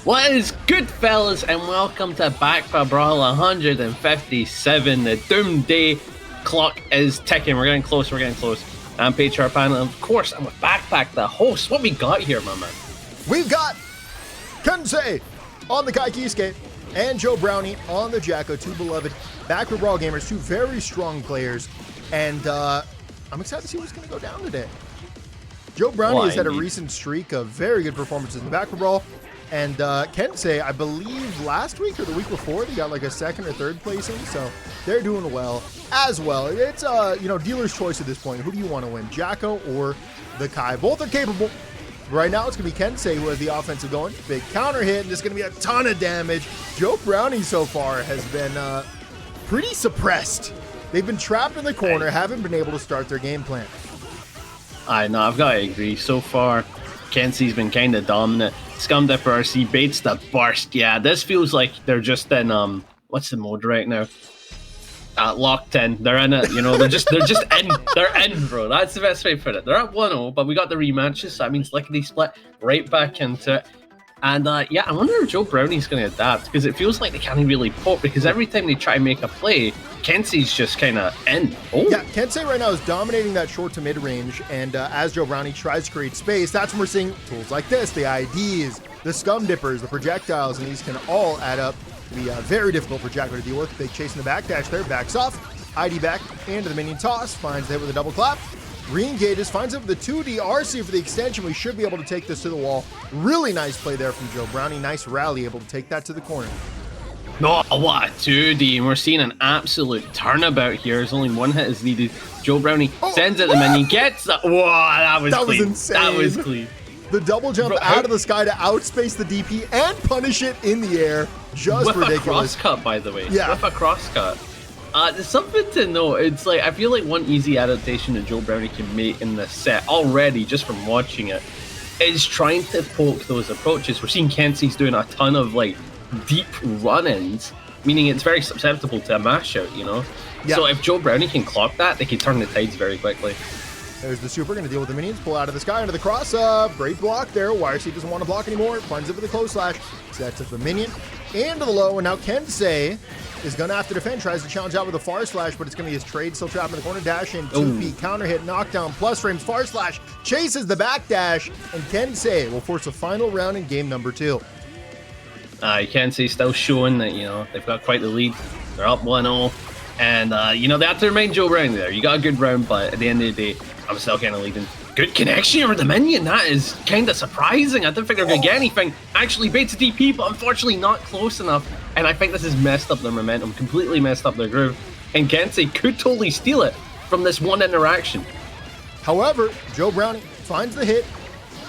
What is good, fellas, and welcome to baccpaBrawl 157. The doomsday clock is ticking. We're getting close, I'm Patriarch Panda, and of course, I'm with baccpack, the host. What we got here, my man? We've got Kensei on the Kiske and Joe Brownie on the Jacko, two beloved baccpaBrawl gamers, two very strong players, and I'm excited to see what's going to go down today. Joe Brownie has had a recent streak of very good performances in baccpaBrawl, and Kensei, I believe last week or the week before, they got like a second or third placing, so they're doing well as well. It's dealer's choice at this point. Who do you want to win, Jacko or the Kai? Both are capable. Right now, it's going to be Kensei who has the offensive going. Big counter hit, and there's going to be a ton of damage. Joe Brownie so far has been pretty suppressed. They've been trapped in the corner, haven't been able to start their game plan. I know, I've got to agree. So far, Kensei's been kind of dominant. Scumdipper RC baits the burst. Yeah, this feels like they're just in, what's the mode right now? Locked in. They're in it, they're just in. They're in, bro. That's the best way to put it. They're at 1-0, but we got the rematches, so that means lickety split right back into it. And yeah, I wonder if Joe Brownie's going to adapt, because it feels like they can't really poke, because every time they try and make a play, Kensei's just kind of in. Oh. Yeah, Kensei right now is dominating that short to mid range, and as Joe Brownie tries to create space, that's when we're seeing tools like this, the IDs, the scum dippers, the projectiles, and these can all add up to be very difficult for Jacko to deal with. They chase in the backdash there, backs off, ID back into the minion toss, finds the hit with a double clap, re-engages, finds it with the 2D RC for the extension. We should be able to take this to the wall. Really nice play there from Joe Brownie. Nice rally, able to take that to the corner. No, what a 2D, and we're seeing an absolute turnabout here. There's only one hit is needed. Joe Brownie sends it, the minion gets that. Whoa, that was clean. Insane. That was clean. The double jump out of the sky to outspace the DP and punish it in the air. Just with ridiculous. A cross cut, by the way. Yeah. With a cross cut. There's something to know. It's like, I feel like one easy adaptation that Joe Brownie can make in this set already, just from watching it, is trying to poke those approaches. We're seeing Kensei's doing a ton of like deep run-ins, meaning it's very susceptible to a mash out, Yeah. So if Joe Brownie can clock that, they can turn the tides very quickly. There's the super, going to deal with the minions, pull out of the sky into the cross. Great block there. YRC doesn't want to block anymore. Finds it with a close slash. Sets up the minion into the low, and now Kensei is going to have to defend. Tries to challenge out with a far slash, but it's going to be his trade. Still trapped in the corner. Dash in, 2P, counter hit, knockdown, plus frames, far slash, chases the back dash, and Kensei will force a final round in game number 2. Kensei still showing that, they've got quite the lead. They're up 1-0. And, they have to remind Joe Brownie there. You got a good round, but at the end of the day, I'm still kind of leading. Good connection over the minion. That is kind of surprising. I didn't think they were going to get anything. Actually baits a DP, but unfortunately not close enough. And I think this has messed up their momentum, completely messed up their groove. And Kensei could totally steal it from this one interaction. However, Joe Brownie finds the hit,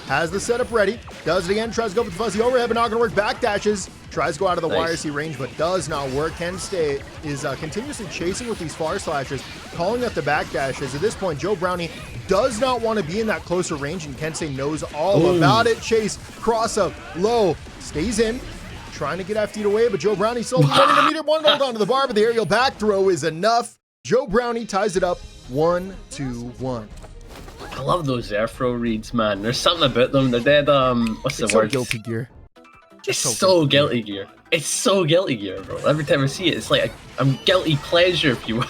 has the setup ready, does it again, tries to go for the fuzzy overhead, but not going to work. Backdashes, tries to go out of the YRC range, but does not work. Kensei is continuously chasing with these far slashes, calling up the backdashes. At this point, Joe Brownie does not want to be in that closer range, and Kensei knows all about it. Chase, cross up, low, stays in, trying to get FT'd away, but Joe Brownie still running to meet it. One hold on to the bar, but the aerial back throw is enough. Joe Brownie ties it up 1-1. I love those air throw reads, man. There's something about them. They're dead, what's the word? Guilty Gear. It's so Guilty Gear. It's so Guilty Gear, bro. Every time I see it, it's like a guilty pleasure, if you will.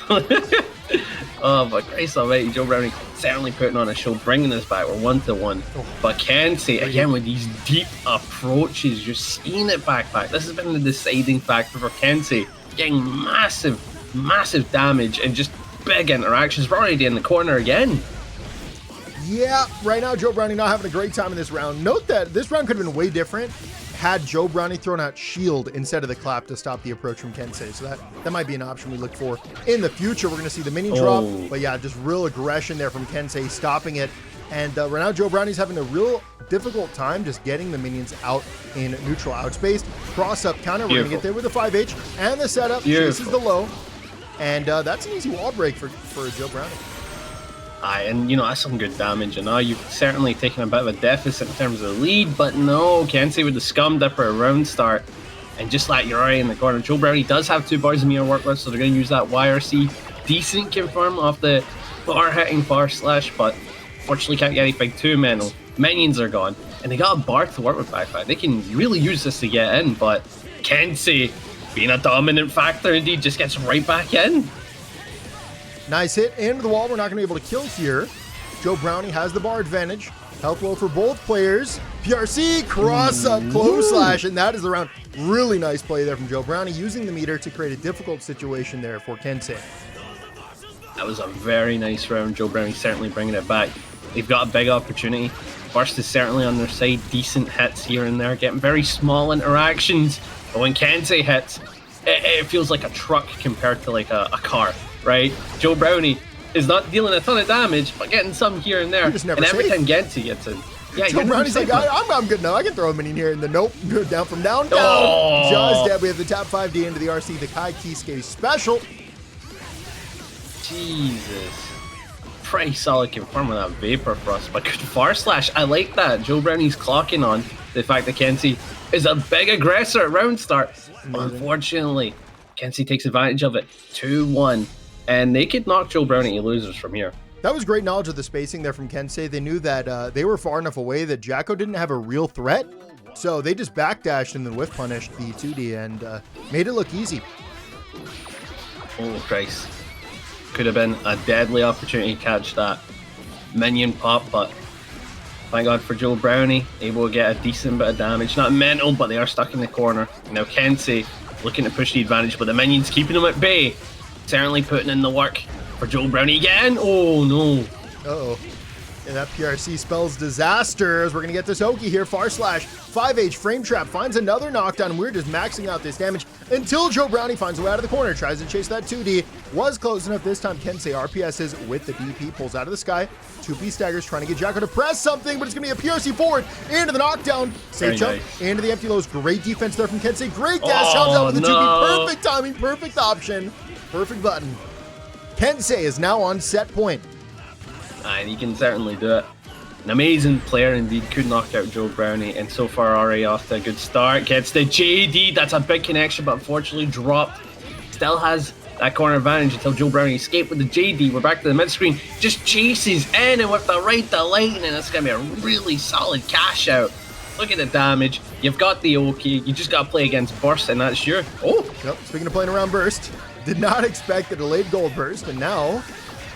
Oh, but Christ almighty, Joe Brownie certainly putting on a show, bringing us back. We're 1-1. But Kensei, again, with these deep approaches, you're seeing it backpack. This has been the deciding factor for Kensei. Getting massive, massive damage and just big interactions. We're already in the corner again. Yeah, right now Joe Brownie not having a great time in this round. Note that this round could have been way different had Joe Brownie thrown out shield instead of the clap to stop the approach from Kensei. So that might be an option we look for in the future. We're going to see the minion drop, but yeah, just real aggression there from Kensei, stopping it. And right now Joe Brownie's having a real difficult time just getting the minions out in neutral outspace. Cross up counter, we're going to get there with the 5H and the setup, chases the low. And that's an easy wall break for Joe Brownie. And that's some good damage. And you've certainly taken a bit of a deficit in terms of the lead, but no, Kensei with the scum dipper round start. And just like you're already in the corner, Joe Brownie does have 2 bars of mirror work with, so they're going to use that YRC. Decent confirm off the bar hitting far slash, but fortunately can't get anything too mental. Minions are gone. and they got a bar to work with baccpack. They can really use this to get in, but Kensei, being a dominant factor indeed, just gets right back in. Nice hit into the wall. We're not going to be able to kill here. Joe Brownie has the bar advantage. Health low for both players. PRC, cross up, close slash, and that is the round. Really nice play there from Joe Brownie, using the meter to create a difficult situation there for Kensei. That was a very nice round. Joe Brownie certainly bringing it back. They've got a big opportunity. Burst is certainly on their side. Decent hits here and there, getting very small interactions. But when Kensei hits, it feels like a truck compared to like a car, right? Joe Brownie is not dealing a ton of damage, but getting some here and there. And every time Kensei gets in, yeah, Joe Brownie's like, I'm good now. I can throw him in here. And the nope, down from down. Just dead. We have the top 5D into the RC, the Kiske special. Jesus. Pretty solid confirm with that Vapor Thrust, but good far slash. I like that. Joe Brownie's clocking on the fact that Kensei is a big aggressor at round start. Unfortunately, Kensei takes advantage of it. 2-1. And they could knock Joe Brownie to losers from here. That was great knowledge of the spacing there from Kensei. They knew that they were far enough away that Jacko didn't have a real threat. So they just backdashed and then whiff punished the 2D and made it look easy. Oh, Christ. Could have been a deadly opportunity to catch that minion pop, but thank God for Joe Brownie, able to get a decent bit of damage. Not mental, but they are stuck in the corner. Now Kensei looking to push the advantage, but the minions keeping them at bay. Certainly putting in the work for Joe Brownie again. Oh no. Uh-oh. And that PRC spells disaster as we're going to get this Oki here. Far slash, 5H frame trap, finds another knockdown. We're just maxing out this damage until Joe Brownie finds a way out of the corner. Tries to chase that 2D. Was close enough this time. Kensei RPSs with the DP. Pulls out of the sky. 2P staggers trying to get Jacko to press something, but it's going to be a PRC forward into the knockdown. Safe jump into the empty lows. Great defense there from Kensei. Great gas challenge out with the 2P. Perfect timing, perfect option, perfect button. Kensei is now on set point. And he can certainly do it. An amazing player indeed, could knock out Joe Brownie, and so far already off to a good start. Gets the JD, that's a big connection, but unfortunately dropped. Still has that corner advantage until Joe Brownie escaped with the JD. We're back to the mid screen, just chases in, and with the right to lightning, it's going to be a really solid cash out. Look at the damage. You've got the Oki, you just got to play against Burst, and that's your... Oh! Yep, speaking of playing around Burst, did not expect the delayed gold burst, and now...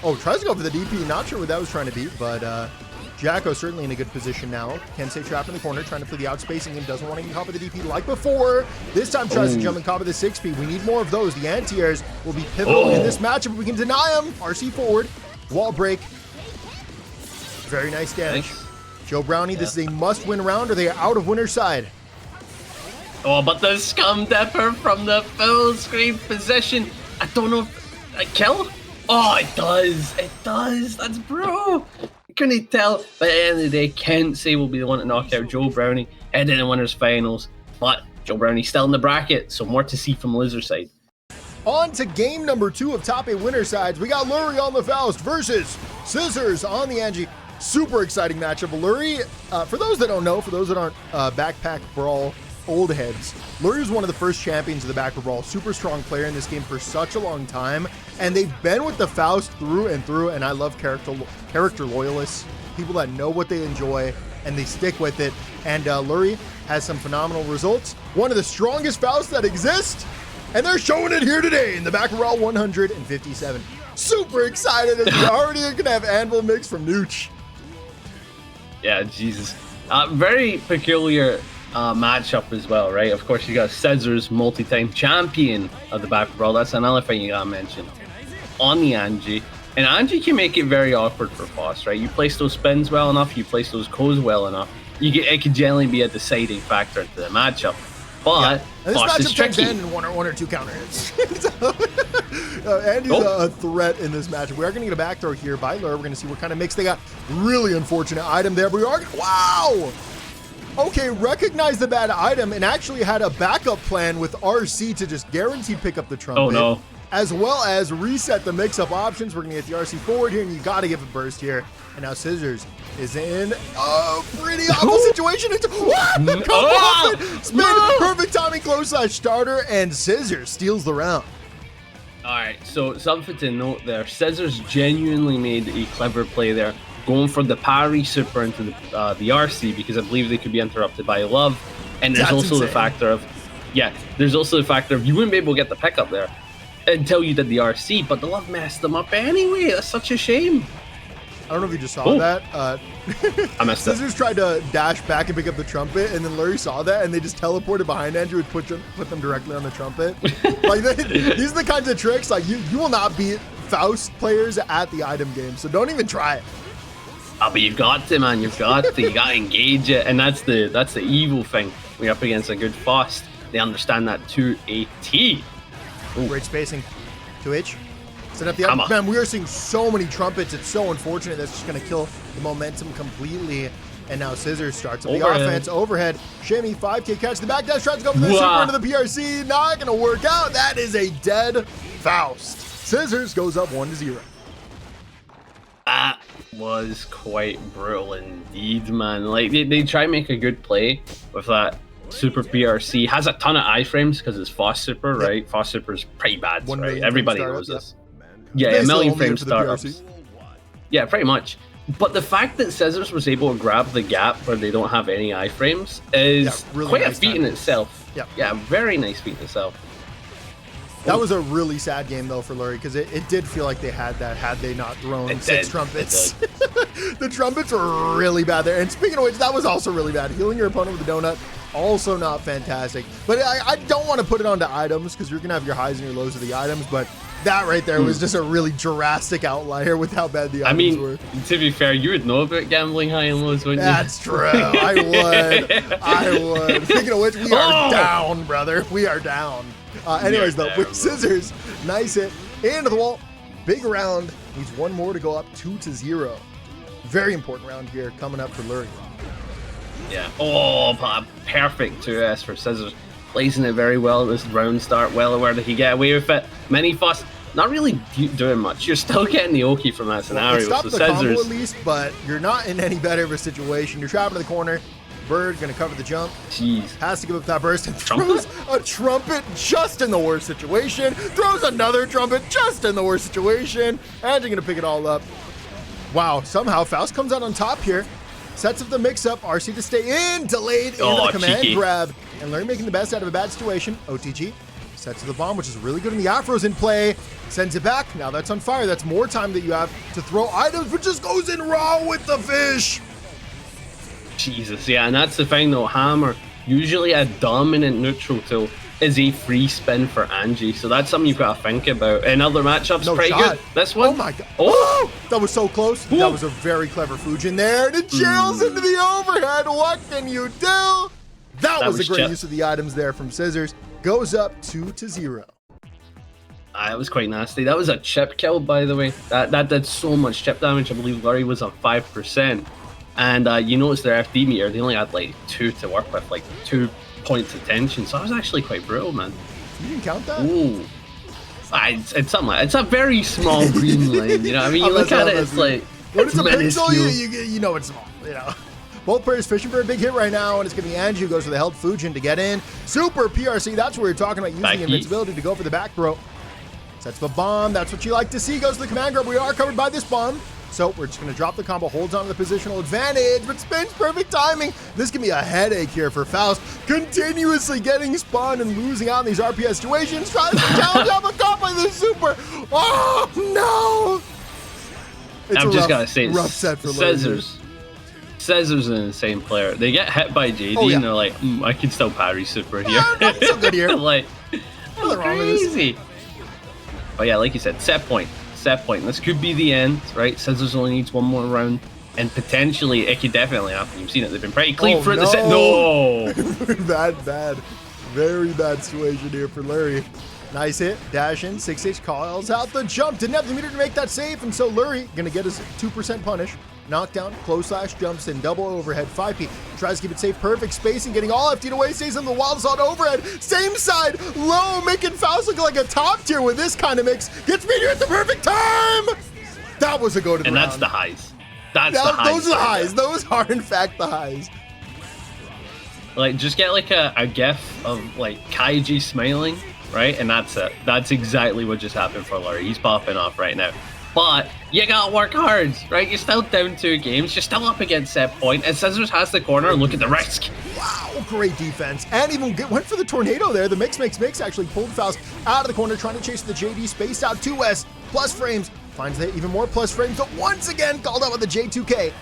Oh, tries to go for the DP. Not sure what that was trying to beat, but Jacko certainly in a good position now. Kensei trapped in the corner, trying to play the outspacing and doesn't want to copy the DP like before. This time tries to jump and copy the 6P. We need more of those. The anti-airs will be pivotal in this matchup. We can deny them. RC forward. Wall break. Very nice damage. Joe Brownie, this is a must-win round or they are out of winner's side. Oh, but the Scum Dipper from the full screen position. I don't know if... I kill? Oh, it does. It does. That's bro. I couldn't tell. But at the end of the day, Kensei will be the one to knock out Joe Brownie, head in the winners finals. But Joe Brownie's still in the bracket, so more to see from loser side. On to game number 2 of top 8 winner sides. We got Lurry on the Faust versus Scissors on the Anji. Super exciting matchup. Lurry, for those that don't know, for those that aren't baccpaBrawl old heads, Lurry is one of the first champions of the baccpaBrawl. Super strong player in this game for such a long time, and they've been with the Faust through and through, and I love character loyalists, people that know what they enjoy and they stick with it, and Lurry has some phenomenal results. One of the strongest Fausts that exist, and they're showing it here today in the baccpaBrawl 157. Super excited, as we already gonna have Anvil mix from Nooch. Yeah, Jesus. Very peculiar matchup as well, right? Of course, you got Scissors, multi-time champion of the baccpaBrawl. That's another thing you gotta mention. On the Anji. And Anji can make it very awkward for Faust, right? You place those spins well enough, you place those codes well enough, it could generally be a deciding factor to the matchup. But Faust is tricky. In one or two counter hits. Andy's a threat in this matchup. We are going to get a back throw here by Lurry. We're going to see what kind of mix they got. Really unfortunate item there, but we are... Wow! Okay, recognized the bad item and actually had a backup plan with RC to just guaranteed pick up the trumpet. Oh, no. As well as reset the mix-up options. We're going to get the RC forward here, and you got to give a burst here. And now Scissors is in a pretty awful situation. Spin, perfect timing, close slash starter, and Scissors steals the round. All right, so something to note there. Scissors genuinely made a clever play there. going for the parry super into the RC because I believe they could be interrupted by love. And there's also the factor of, there's also the factor of you wouldn't be able to get the pick up there until you did the RC, but the love messed them up anyway. That's such a shame. I don't know if you just saw that. I messed up. Scissors tried to dash back and pick up the trumpet, and then Lurry saw that, and they just teleported behind Andrew and put them directly on the trumpet. Like these are the kinds of tricks, like you will not beat Faust players at the item game, so don't even try it. Oh, but you've got to, man. You've got to. You got to engage it, and that's the evil thing. We're up against a good Faust. They understand that to a T. Ooh. Great spacing. 2H. Set up the up. Man, we are seeing so many trumpets. It's so unfortunate. That's just going to kill the momentum completely. And now Scissors starts up the offense. Overhead. Shimmy. 5K catch. The back dash tries to go for the super into the PRC. Not going to work out. That is a dead Faust. Scissors goes up 1-0. That was quite brutal indeed, man. Like, they try to make a good play with that super PRC. Has a ton of iframes because it's Faust super, right? Faust super is pretty bad, right? Everybody knows this. Yeah, a million frame startups. Yeah, pretty much. But the fact that Scissors was able to grab the gap where they don't have any iframes is really quite nice a feat in itself. Yeah, very nice feat in itself. That was a really sad game, though, for Lurry, because it did feel like they had that had they not thrown 6 trumpets. The trumpets were really bad there. And speaking of which, that was also really bad. Healing your opponent with a donut, also not fantastic. But I don't want to put it onto items, because you're going to have your highs and your lows of the items, but that right there was just a really drastic outlier with how bad the items were. To be fair, you would know about gambling high and lows, wouldn't you? That's true. I would. Speaking of which, we are down, brother. We are down. Anyways, though, with Scissors, nice hit into the wall. Big round. Needs one more to go up 2-0. Very important round here coming up for Lurry. Yeah. Oh, perfect 2S for Scissors. Placing it very well at this round start. Well aware that he get away with it. Mini Fuss, not really doing much. You're still getting the Oki from that scenario. Stop the combo at least, but you're not in any better of a situation. You're trapped in the corner. Bird gonna cover the jump. Jeez. Has to give up that burst and throws a trumpet just in the worst situation. Throws another trumpet just in the worst situation. Anji gonna pick it all up. Wow, somehow Faust comes out on top here. Sets up the mix-up. RC to stay in. Delayed into the command grab. And Lurry making the best out of a bad situation. OTG. Sets to the bomb, which is really good. And the Afro's in play. Sends it back. Now that's on fire. That's more time that you have to throw items, which just goes in raw with the fish. Jesus, yeah, and that's the thing though, Hammer, usually a dominant neutral tool is a free spin for Anji, so that's something you've got to think about. In other matchups, pretty good. This one, oh my god, oh, that was so close. That was a very clever Fujin there, and it chills into the overhead. What can you do? That was a great use of the items there from Scissors. Goes up 2-0. That was quite nasty. That was a chip kill, by the way. That did so much chip damage. I believe Lurry was on 5%. And you notice their FD meter, they only had like 2 to work with, like 2 points of tension. So that was actually quite brutal, man. You didn't count that? Ooh. It's something like, it's a very small green line, you know what I mean? You look at it, it's like, when it's a pixel, you know it's small, you know. Both players fishing for a big hit right now, and it's going to be Anji who goes for the held Fujin to get in. Super PRC, that's where you're talking about using the invincibility to go for the back throw. Sets the bomb, that's what you like to see. Goes to the command grab, we are covered by this bomb. So we're just going to drop the combo, holds on to the positional advantage, but spins perfect timing. This can be a headache here for Faust. Continuously getting spawned and losing out in these RPS situations. Tries to challenge up a caught by the super. Oh, no. It's I'm just going to say, rough set for Scissors. Scissors an insane player. They get hit by JD and they're like, I can still parry super here. Not so good here. Like, nothing wrong with this. But yeah, like you said, set point. This could be the end, right? Scissors only needs one more round, and potentially it could definitely happen. You've seen it; they've been pretty clean for the set. No, bad, very bad situation here for Lurry. Nice hit, dash in, 6H calls out the jump. Didn't have the meter to make that save, and so Lurry gonna get his 2% punish. Knockdown, close slash, jumps in, double overhead, 5P. Tries to keep it safe, perfect spacing, getting all FT'd away, stays in the wild side overhead. Same side, low, making Faust look like a top tier with this kind of mix. Gets meter at the perfect time! That was a go to the round. And that's the highs. That's the highs. Those are the highs. Those are, in fact, the highs. Like, just get like a gif of like Kaiji smiling, right? And that's it. That's exactly what just happened for Lurry. He's popping off right now. But you gotta work hard, right? You're still down 2 games. You're still up against set point, and Scissors has the corner. Look at the risk. Wow, great defense. And even went for the tornado there. The mix actually pulled Faust out of the corner, trying to chase the JD, spaced out 2S, plus frames. Finds the even more plus frames, but once again called out with the J2K.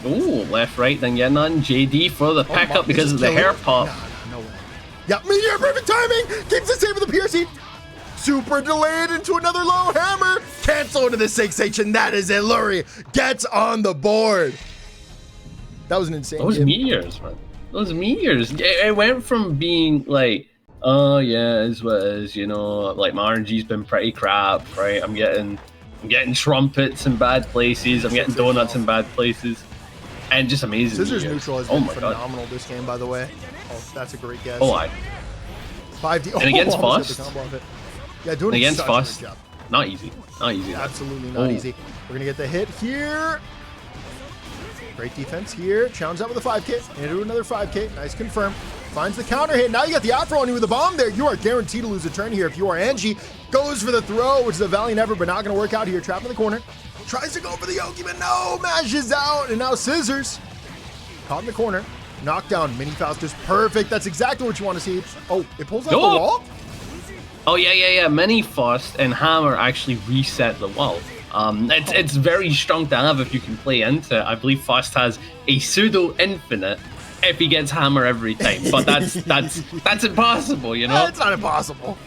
Ooh, left, right, then getting on JD for the pickup because of the hair pop. No way. Yeah, meteor, perfect timing. Keeps it safe with the PRC. Super delayed into another low hammer. Cancel into the 6H, and that is it. Lurry gets on the board. That was an insane Those game. meteors, man. Those meteors. It went from being like, oh yeah, it's what it is, you know, like my RNG's been pretty crap, right? I'm getting trumpets in bad places. I'm getting donuts in bad places. And just amazing. Scissors meteors. neutral has been phenomenal this game, by the way. Oh, that's a great guess. Oh, 5D. And against Faust. Yeah, doing against such Faust. a great job. Not easy. Not easy. Absolutely not easy. We're gonna get the hit here. Great defense here. Challenge out with a 5K. Into another 5K. Nice confirm. Finds the counter hit. Now you got the afro on you with the bomb there. You are guaranteed to lose a turn here if you are Anji. Goes for the throw, which is a valiant effort, but not going to work out here. Trapped in the corner. Tries to go for the Yogi, but no. Mashes out. And now Scissors. Caught in the corner. Knockdown. Mini Faust is perfect. That's exactly what you want to see. Oh, it pulls out the wall? Oh, yeah. Mini Faust and Hammer actually reset the wall. It's very strong to have if you can play into it. I believe Faust has a pseudo infinite if he gets Hammer every time, but that's impossible, you know. It's not impossible.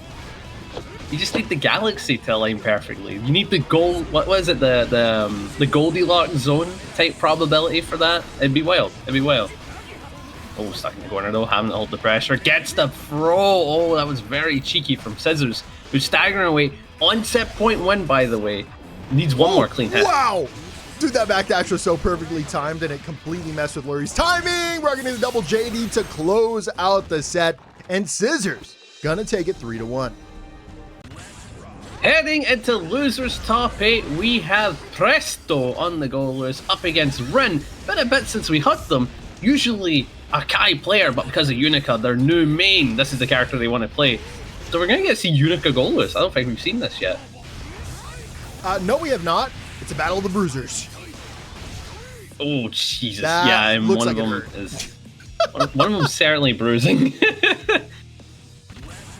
You just need the Galaxy to align perfectly. You need the gold. What was it? The Goldilocks zone type probability for that. It'd be wild. It'd be wild. Oh, stuck in the corner though, having to hold the pressure. Gets the throw. Oh, that was very cheeky from Scissors, who's staggering away. On set point win, by the way. Needs one more clean hit. Wow! Dude, that backdash was so perfectly timed and it completely messed with Lurry's timing. We're gonna need a double JD to close out the set. And Scissors gonna take it 3-1. Heading into losers top 8, we have Presto on the Goldlewis up against Rin. Been a bit since we hugged them. Usually a Kai player, but because of Unika, their new main, this is the character they want to play. So we're gonna get to see Unika Goldlewis. I don't think we've seen this yet. No, we have not. It's a battle of the bruisers. Oh Jesus! That yeah, and looks one like of them is one of them certainly bruising.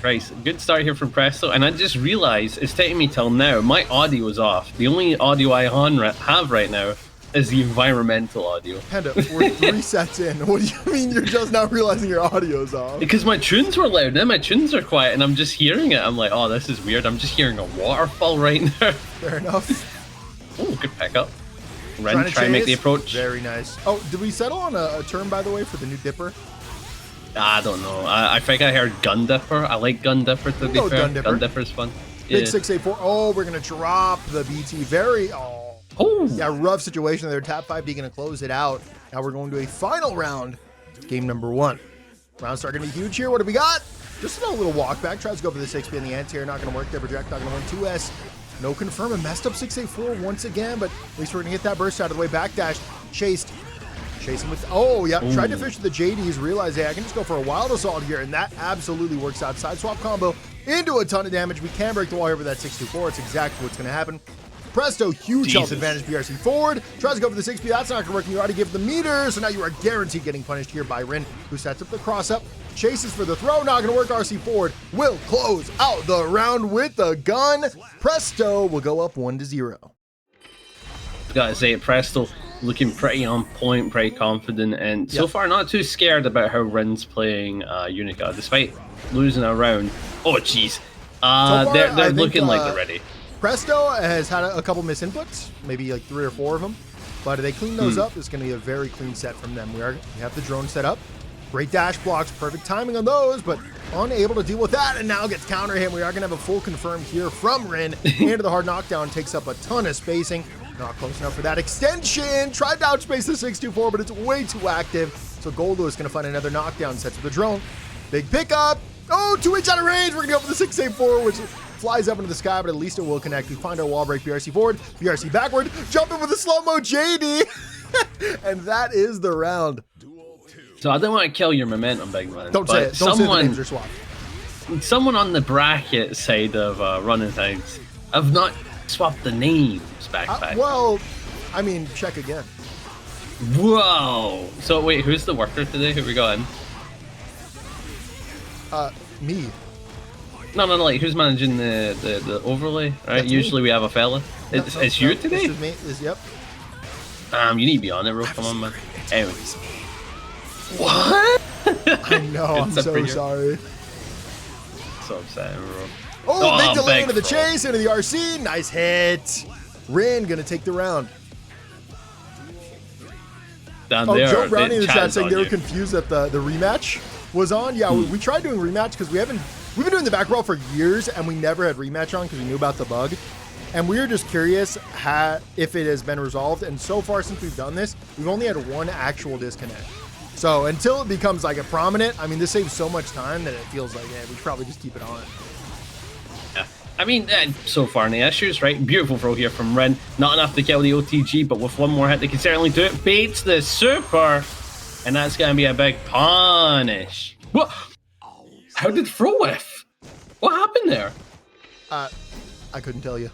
Right, good start here from Presto, and I just realized it's taking me till now. My audio is off. The only audio I have right now is the environmental audio. Panda, we're 3 sets in. What do you mean you're just now realizing your audio's off? Because my tunes were loud, now my tunes are quiet, and I'm just hearing it. I'm like, oh, this is weird. I'm just hearing a waterfall right now. Fair enough. Oh, good pickup. Ren, try and make the approach. Very nice. Oh, did we settle on a term, by the way, for the new Dipper? I don't know. I think I heard Gun Dipper. I like Gun Dipper, to be fair. Gun Dipper's fun. Big 684. Oh, we're going to drop the BT. Very... Oh. Yeah, rough situation there. Tap 5D going to close it out. Now we're going to a final round. Game number 1. Round start going to be huge here. What do we got? Just a little walk back. Tries to go for the 6B in the anti-air. Not going to work there. Project not going to win 2S. No confirm. And messed up 684 once again. But at least we're going to get that burst out of the way. Backdash. Chased. Chasing with... Oh, yeah. Tried to fish the JDs. Realized, hey, I can just go for a wild assault here. And that absolutely works out. Side swap combo into a ton of damage. We can break the wall here with that 624. It's exactly what's going to happen. Presto, huge health advantage, BRC forward. Tries to go for the 6B. That's not going to work. You already give the meter. So now you are guaranteed getting punished here by Rin, who sets up the cross up. Chases for the throw. Not going to work. RC forward will close out the round with the gun. Presto will go up 1-0. Gotta say, Presto looking pretty on point, pretty confident, and so far not too scared about how Rin's playing Unika, despite losing a round. Oh, jeez. They're looking like they're ready. Presto has had a couple misinputs, maybe like 3 or 4 of them, but they clean those up. It's going to be a very clean set from them. We have the drone set up. Great dash blocks, perfect timing on those, but unable to deal with that, and now gets counter hit. We are going to have a full confirm here from Rin into the hard knockdown. Takes up a ton of spacing. Not close enough for that extension. Tried to outspace the 624, but it's way too active. So Goldlewis is going to find another knockdown. Sets with the drone. Big pickup. Oh, 2H out of range. We're going to go for the 684, which flies up into the sky, but at least it will connect. We find our wall break. BRC forward. BRC backward. Jumping with a slow-mo JD. And that is the round. So I don't want to kill your momentum, big man. Don't say it. Don't say the names are swapped. Someone on the bracket side of running things I've not swapped the names, backpack. Well, I mean, check again. Whoa! So wait, who's the worker today? Who we got in? Me. No, like who's managing the overlay? Right? That's Usually me. we have a fella. It's you today? This is me. Yep. You need to be on it, bro. Come on, man. Anyways. What? I know. I'm so sorry. So upsetting, bro. Oh, big delay into the bro. chase, into the RC. Nice hit. Rin gonna take the round. Down Oh, there, Joe Brownie in the chat saying they were you. confused that the rematch was on. Yeah, we tried doing rematch because we've been doing the baccpaBrawl for years and we never had rematch on because we knew about the bug. And we were just curious if it has been resolved. And so far since we've done this, we've only had one actual disconnect. So until it becomes like a prominent, I mean, this saves so much time that it feels like, yeah, we should probably just keep it on. Yeah. I mean, so far no issues, right? Beautiful throw here from Rin. Not enough to kill the OTG, but with one more hit, they can certainly do it. Baits the super, and that's going to be a big punish. What? How did throw whiff? What happened there? I couldn't tell you.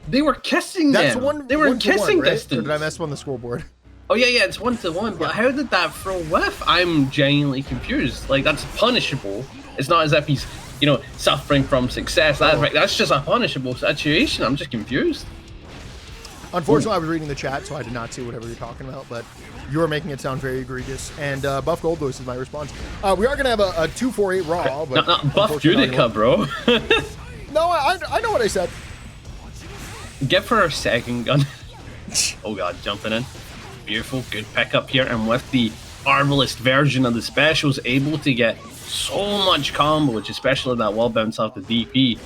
They were kissing That's them. They were kissing one, right? distance. Or did I mess up on the scoreboard? Oh yeah, it's 1-1. But how did that throw whiff? I'm genuinely confused. Like that's punishable. It's not as if he's, suffering from success. That's just a punishable situation. I'm just confused. Unfortunately, I was reading the chat, so I did not see whatever you're talking about, but you are making it sound very egregious. And Buff Goldlewis is my response. We are going to have a 2-4-8 Raw. But not Buff Unika, bro. No, I know what I said. Give her a second gun. Oh god, jumping in. Beautiful, good pickup here. And with the Arbalist version of the specials, able to get so much comboage, especially that wall bounce off the DP.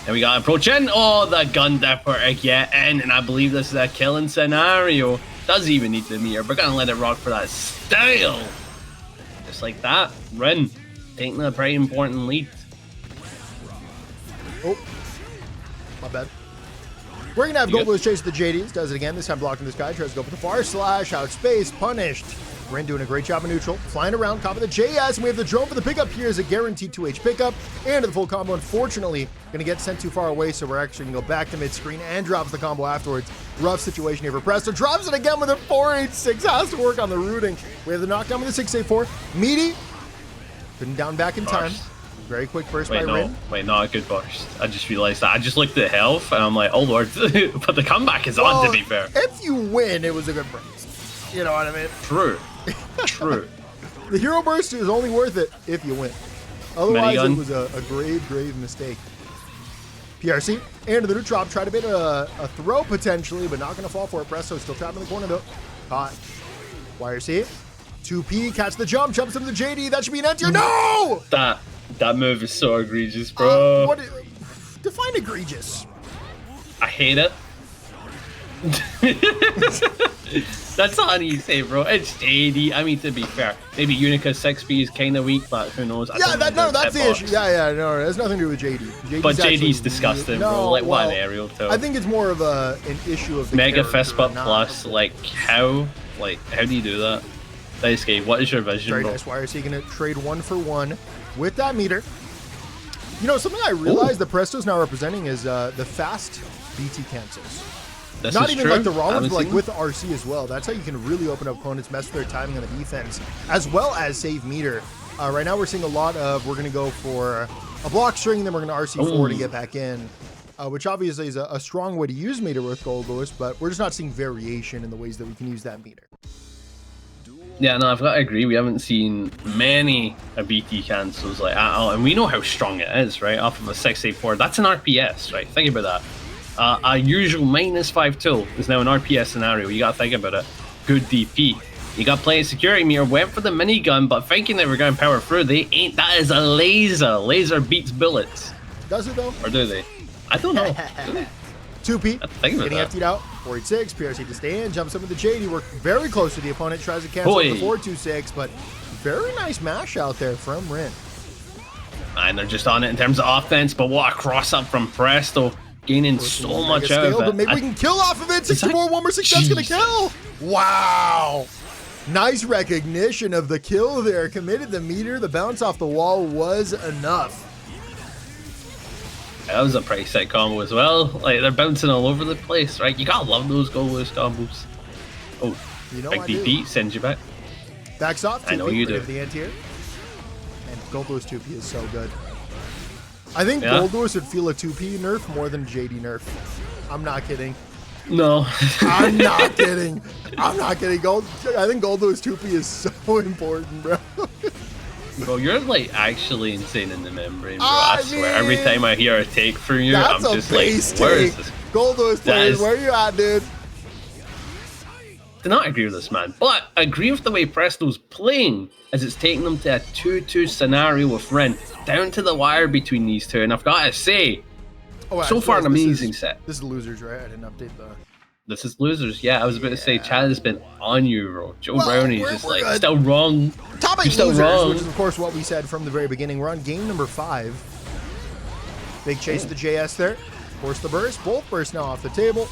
And we got approach in. Oh, the gun dipper again. And I believe this is a killing scenario. Doesn't even need the meter. We're going to let it rock for that style. Just like that. Rin taking a pretty important lead. Oh, my bad. We're going to have Goldlewis chase the JDs. Does it again. This time blocking this guy. Tries to go for the far slash. Outspace. Punished. Rin doing a great job in neutral. Flying around. Copy the JS. And we have the drone for the pickup here is a guaranteed 2H pickup. And the full combo. Unfortunately, going to get sent too far away. So we're actually going to go back to mid-screen and drops the combo afterwards. Rough situation here for Presto. Drops it again with a 4-8-6. Has to work on the rooting. We have the knockdown with a 6-8-4. Meaty. Couldn't down back in time. Very quick burst by Rin. Wait, not a good burst. I just realized that. I just looked at health and I'm like, oh lord. But the comeback is on, to be fair. If you win, it was a good burst. You know what I mean? True. True. The hero burst is only worth it if you win. Otherwise, it was a grave mistake. PRC, and the new drop. Try to bait a throw potentially, but not going to fall for it. Presto still trapped in the corner though. Caught. YRC. 2P, catch the jump, jumps into the JD. That should be an enter. No! That move is so egregious, bro. Define egregious. I hate it. That's all I need to say, bro. It's JD. I mean, to be fair, maybe Unika's 6B is kind of weak, but who knows? That's the issue. Yeah, no, it has nothing to do with JD. But JD's disgusting, bro. Like, what an aerial toe. I think it's more of an issue of the Mega Fist Butt Plus. Like, how do you do that? Daisuke, what is your vision, Very bro? nice. Why is he going to trade 1-for-1 with that meter? Something I realized that Presto's now representing is the fast BT cancels. This Not is even true. like the raw ones, but like with RC as well. That's how you can really open up opponents, mess with their timing on the defense, as well as save meter. Right now we're seeing a lot of, we're going to go for a block string, then we're going to RC forward to get back in, which obviously is a strong way to use meter with Goldlewis, but we're just not seeing variation in the ways that we can use that meter. Yeah, no, I've got to agree. We haven't seen many BT cancels like at all, and we know how strong it is, right? Off of a 684, that's an RPS, right? Think about that. A usual -5 tool is now an RPS scenario. You got to think about it. Good DP. You got plenty of security meter. Went for the minigun, but thinking they were going to power through, they ain't. That is a laser. Laser beats bullets. Does it though? Or do they? I don't know. 2P, getting that. FT'd out, 486, PRC to stay in, jumps up with the JD, work very close to the opponent, tries to cancel the 426, but very nice mash out there from Rin. And they're just on it in terms of offense, but what a cross up from Presto, gaining so much out of it. But maybe we can kill off of it, 64, 1 more success, gonna kill! Wow! Nice recognition of the kill there, committed the meter, the bounce off the wall was enough. That was a pretty sick combo as well. Like, they're bouncing all over the place, right? You gotta love those Goldlewis combos. Oh, You know big I DP do. sends you back. Backs off. 2P, I know you do. The anti-air. And Goldlewis 2P is so good. I think Yeah. Goldlewis would feel a 2P nerf more than JD nerf. I'm not kidding. No. I'm not kidding. I'm not kidding. I think Goldlewis 2P is so important, bro. Bro, you're like actually insane in the membrane, bro. I I swear, every mean, time I hear a take from you, I'm That's a just like, base where take. is this? Goldlewis players, is- where you at, dude? Do not agree with this, man. But I agree with the way Presto's playing, as it's taking them to a 2-2 scenario with Ren, down to the wire between these two. And I've got to say, Oh, so far an this amazing is, set. This is losers, right? I didn't update the... This is losers. Yeah, I was about to say, Chad has been on you, bro. Joe Well, Brownie's we're just like, good. still wrong. Top 8 You're still losers, wrong. which is of course what we said from the very beginning. We're on game number 5. Big chase of the JS there. Force the burst. Both bursts now off the table.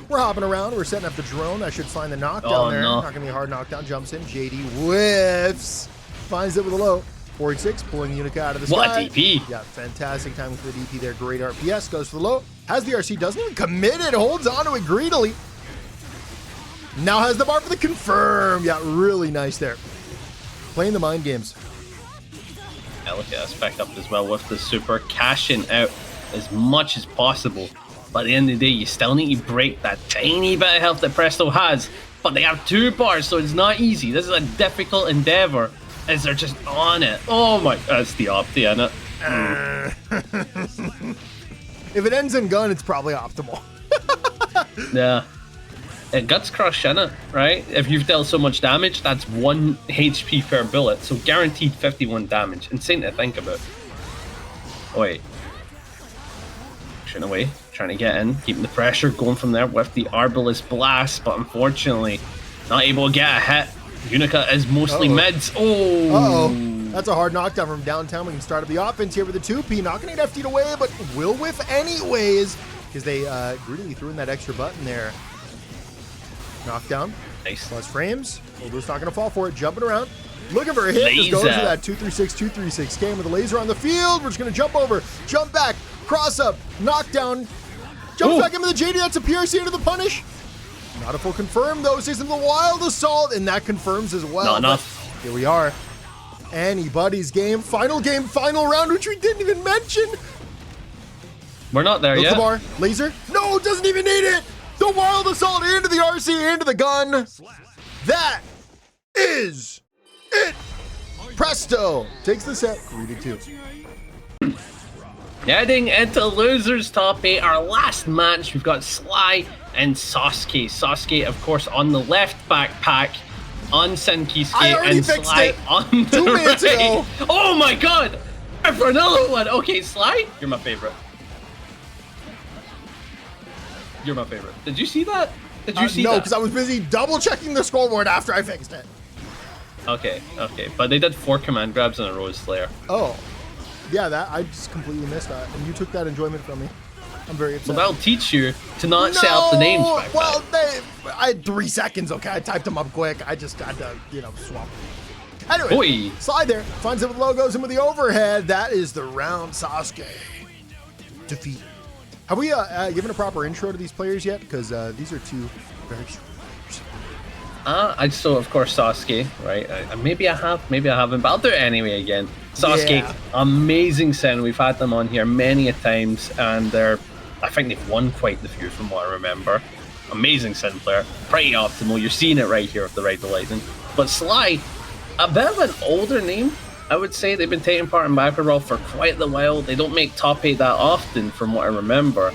We're hopping around. We're setting up the drone. I should find the knockdown Oh, there. no. Not going to be a hard knockdown. Jumps in. JD whiffs. Finds it with a low. 46, pulling Unika out of the What sky. a DP. Yeah, fantastic timing for the DP there. Great RPS. Goes for the low. Has the RC. Doesn't even commit it. Holds on to it greedily. Now has the bar for the confirm. Yeah, really nice there. Playing the mind games. Elika has backed up as well with the super, cashing out as much as possible. But at the end of the day, you still need to break that tiny bit of health that Presto has. But they have 2 bars, so it's not easy. This is a difficult endeavor, as they're just on it. Oh my, that's the Opti, isn't it? If it ends in gun, it's probably optimal. Yeah. Guts crush, innit? Right? If you've dealt so much damage, that's 1 HP per bullet, so guaranteed 51 damage. Insane to think about. Oh, wait. Pushing away, trying to get in, keeping the pressure going from there with the Arbalest Blast, but unfortunately, not able to get a hit. Unika is mostly mids. Oh! Uh-oh. That's a hard knockdown from downtown. We can start up the offense here with the 2P. Not going to get FT'd away, but will whiff anyways, because they greedily threw in that extra button there. Knockdown. Nice. Plus frames. Goldlewis not going to fall for it. Jumping around. Looking for a hit. Just goes Laser. for that 236 game with a laser on the field. We're just going to jump over. Jump back. Cross up. Knockdown. Jumps back into the JD. That's a PRC into the punish. Not a full confirm, though. Stays in the wild assault, and that confirms as well. Not enough. But here we are. Anybody's game, final round, which we didn't even mention. We're not there Built yet. the bar. Laser. No, doesn't even need it. The wild assault into the RC, into the gun. That is it. Presto takes the set 3-2. Heading into losers top 8, our last match, we've got Sly and SauceQue. SauceQue, of course, on the left backpack, on Kiske, I already and fixed Sly it on 2 the minutes right. ago. Oh my god! For another one. Okay, Sly, you're my favorite. You're my favorite. Did you see that? Did you see No, that? because I was busy double checking the scoreboard after I fixed it. Okay, but they did 4 command grabs in a row, Slayer. Oh, yeah, that I just completely missed that, and you took that enjoyment from me. I'm very upset. So that'll teach you to not set up the names back. Well, I had 3 seconds. Okay, I typed them up quick. I just had to, swap. Anyway, Oi. slide there. Finds it with logos and with the overhead. That is the round SauceQue defeat. Have we given a proper intro to these players yet? Because these are 2 very strong players. So of course SauceQue, right? Maybe I have, maybe I haven't, but I'll do it anyway again. SauceQue, Yeah. amazing sound. We've had them on here many a times, and I think they've won quite the few from what I remember. Amazing sound player, pretty optimal. You're seeing it right here with the right lighting. But Sly, a bit of an older name, I would say. They've been taking part in baccpaBrawl for quite a while. They don't make top 8 that often, from what I remember.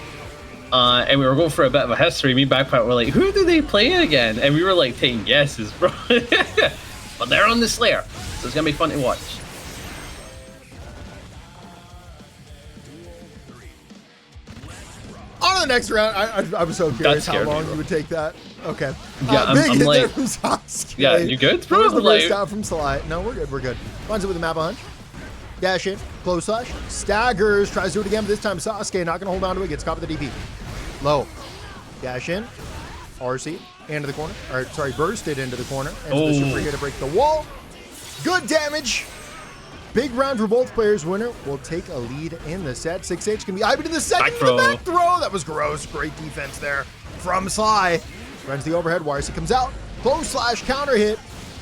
And we were going for a bit of a history. Me and baccpack were like, who do they play again? And we were like taking guesses, bro. But they're on the Slayer, so it's gonna be fun to watch. On to the next round. I was so curious how scared me, long bro. you would take that. Okay. Yeah, big I'm hit there like- from SauceQue. Yeah, you good, bro? Where's the Like- wrist out from Sly? No, we're good. We're good. Finds it with a map hunch. Dash in. Close slash. Staggers. Tries to do it again, but this time SauceQue not going to hold on to it. Gets caught with the DP. Low. Dash in. RC. Into the corner. Or, sorry, bursted into the corner. And the super here to break the wall. Good damage. Big round for both players. Winner will take a lead in the set. 6H can be IB to the second. Back To the throw. back throw. That was gross. Great defense there from Sly. Runs the overhead. YRC comes out. Close slash counter hit.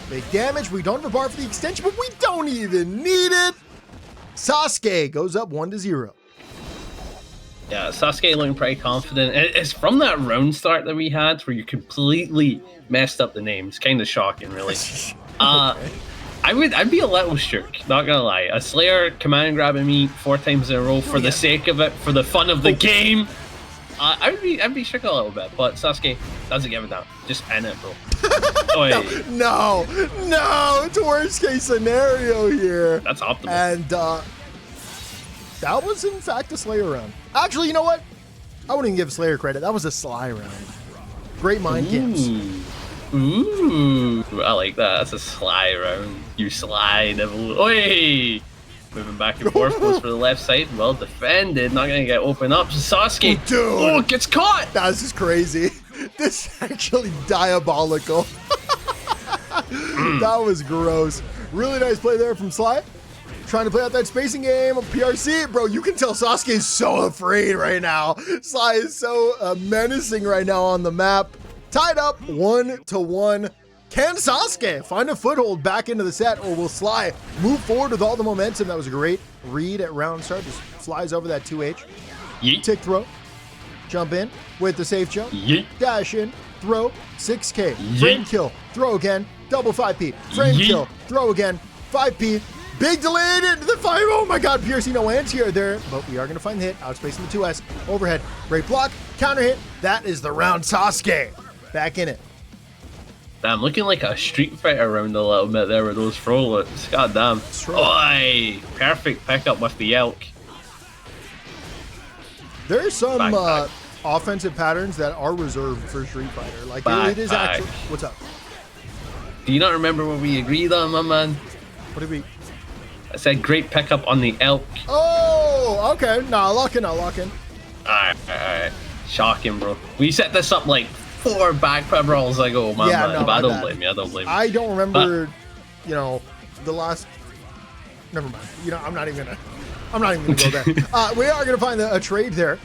Big damage. We don't have a bar for the extension, but we don't even need it. SauceQue goes up 1-0. Yeah, SauceQue looking pretty confident. It's from that round start that we had where you completely messed up the names. Kind of shocking, really. Okay. I'd be a little shook, not gonna lie. A Slayer command grabbing me 4 times in a row for the sake of it, for the fun of the game. I'd be shook a little bit, but SauceQue doesn't give a damn. Just end it, bro. No, it's a worst case scenario here. That's optimal. And that was in fact a Slayer round. Actually, you know what? I wouldn't even give Slayer credit. That was a Sly round. Great mind games. Ooh, I like that. That's a Sly round. You Sly devil. Oi! Moving back and forth, goes for the left side. Well defended. Not gonna get open up. SauceQue. Dude. Oh, gets caught. That's just crazy. This is actually diabolical. That was gross. Really nice play there from Sly. Trying to play out that spacing game of PRC. Bro, you can tell SauceQue is so afraid right now. Sly is so menacing right now on the map. Tied up 1-1. Can SauceQue find a foothold back into the set, or will Sly move forward with all the momentum? That was a great read at round start. Just flies over that 2H. Yeet. Tick throw. Jump in with the safe jump. Yeet. Dash in. Throw. 6K. Yeet. Frame kill. Throw again. Double 5P. Frame Yeet. kill. Throw again. 5P. Big delayed into the 5. Oh my god, PRC no anti-air there. But we are going to find the hit. Outspacing the 2S. Overhead. Great block. Counter hit. That is the round. SauceQue back in it. Damn, looking like a Street Fighter round a little bit there with those throw looks. God damn. Oi! Perfect pickup with the elk. There's some Backpack. offensive patterns that are reserved for Street Fighter. Like it is Backpack. actually. What's up? Do you not remember what we agreed on, my man? What did we? I said great pickup on the elk. Oh, okay. Nah, lock in. Alright. Shocking, bro. We set this up like 4 baccpaBrawls ago, man. Yeah, but no, I don't my bad. blame you. I don't blame you. I don't remember, the last. Never mind. I'm not even gonna go there. We are gonna find a trade there.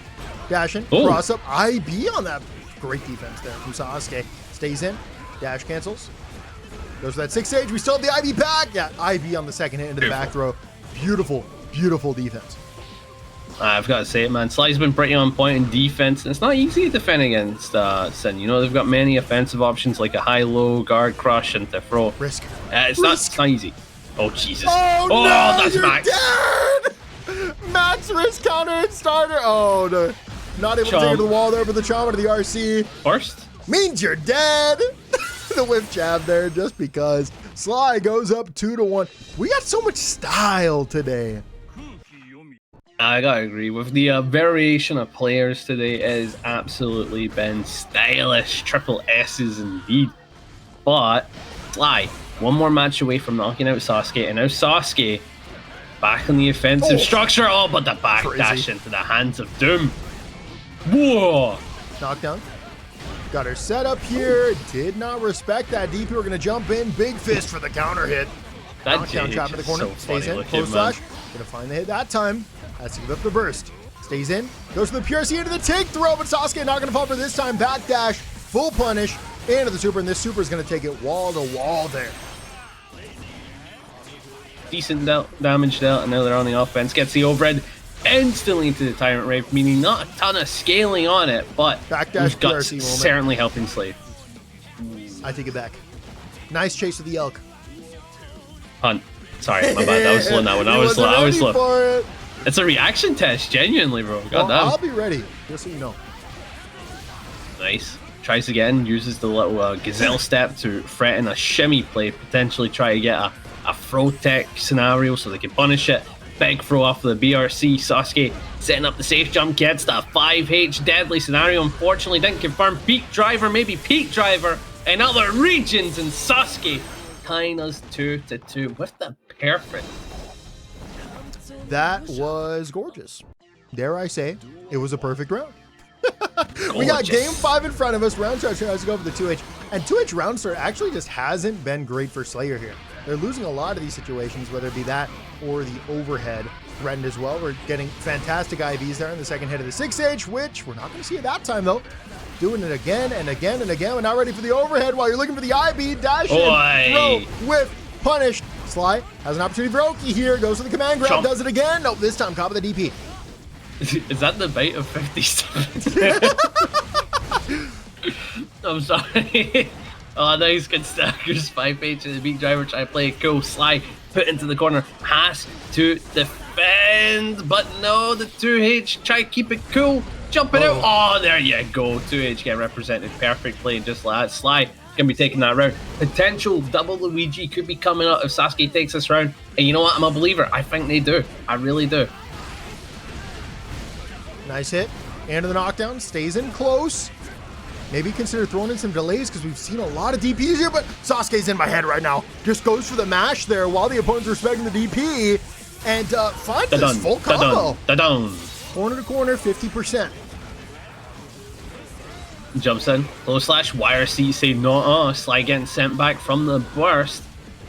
Dashing, cross up, IB on that. Great defense there from SauceQue. Stays in, dash cancels. Goes for that 6H. We still have the IB back. Yeah, IB on the second hit into the back throw. Beautiful defense. I've got to say it, man. Sly's been pretty on point in defense. It's not easy to defend against Sin. They've got many offensive options like a high-low, guard crush, and to throw. Risk. It's not easy. Oh, Jesus. Oh no, that's you're Max. dead! Max risk counter and starter. Oh, no. Not able to take it to the wall there, but the trauma to the RC. First? Means you're dead. The whip jab there just because. Sly goes up 2-1. We got so much style today. I gotta agree with the variation of players today has absolutely been stylish. Triple S's indeed. But Sly, one more match away from knocking out SauceQue, and now SauceQue back on the offensive structure. Oh, but the backdash into the hands of Doom. Whoa! Knockdown. Got her set up here. Did not respect that DP. We're gonna jump in. Big fist for the counter hit. That Knockdown trap in the corner. so Stays in. looking, Close man. slash. Gonna find the hit that time. Has to give up the burst. Stays in. Goes for the PRC into the take throw, but SauceQue not gonna fall for this time. Backdash. Full punish into the super, and this super is gonna take it wall to wall there. Decent damage dealt, and now they're on the offense. Gets the overhead instantly into the Tyrant Rape, meaning not a ton of scaling on it, but Backdash guts PRC moment. certainly helping Slave. I take it back. Nice chase of the elk. Hunt. Sorry, my bad. I was slow on that one. I was slow. For it. It's a reaction test, genuinely, bro. God damn. I'll be ready, just so you know. Nice. Tries again, uses the little gazelle step to threaten a shimmy play, potentially try to get a throw tech scenario so they can punish it. Big throw off the BRC. SauceQue setting up the safe jump, gets that 5H deadly scenario. Unfortunately, didn't confirm peak driver, maybe peak driver in other regions, and SauceQue tying us 2-2 with the perfect. That was gorgeous. Dare I say, it was a perfect round. We got game 5 in front of us. Round start has to go for the 2H. And 2H round start actually just hasn't been great for Slayer here. They're losing a lot of these situations, whether it be that or the overhead threatened as well. We're getting fantastic IVs there in the second hit of the 6H, which we're not going to see at that time, though. Doing it again and again and again. We're not ready for the overhead while you're looking for the IB. Dash in, throw, whip, punish. Sly has an opportunity for Oki here. Goes for the command grab, does it again. Nope, this time, cop of the DP. Is that the bait of 57? I'm sorry. Oh, nice, good stackers. 5H to the beat driver, try to play it cool. Sly put into the corner, has to defend, but no, the 2H, try to keep it cool. Jumping out. Oh, there you go. 2H get represented perfectly, just like that. Sly gonna be taking that round. Potential double Luigi could be coming out if SauceQue takes this round. And you know what? I'm a believer. I think they do. I really do. Nice hit. Into the knockdown. Stays in close. Maybe consider throwing in some delays because we've seen a lot of DPs here, but SauceQue's in my head right now. Just goes for the mash there while the opponent's respecting the DP and finds this full combo. Corner to corner, 50%. Jumps in. Low slash. YRC say no. Sly getting sent back from the burst.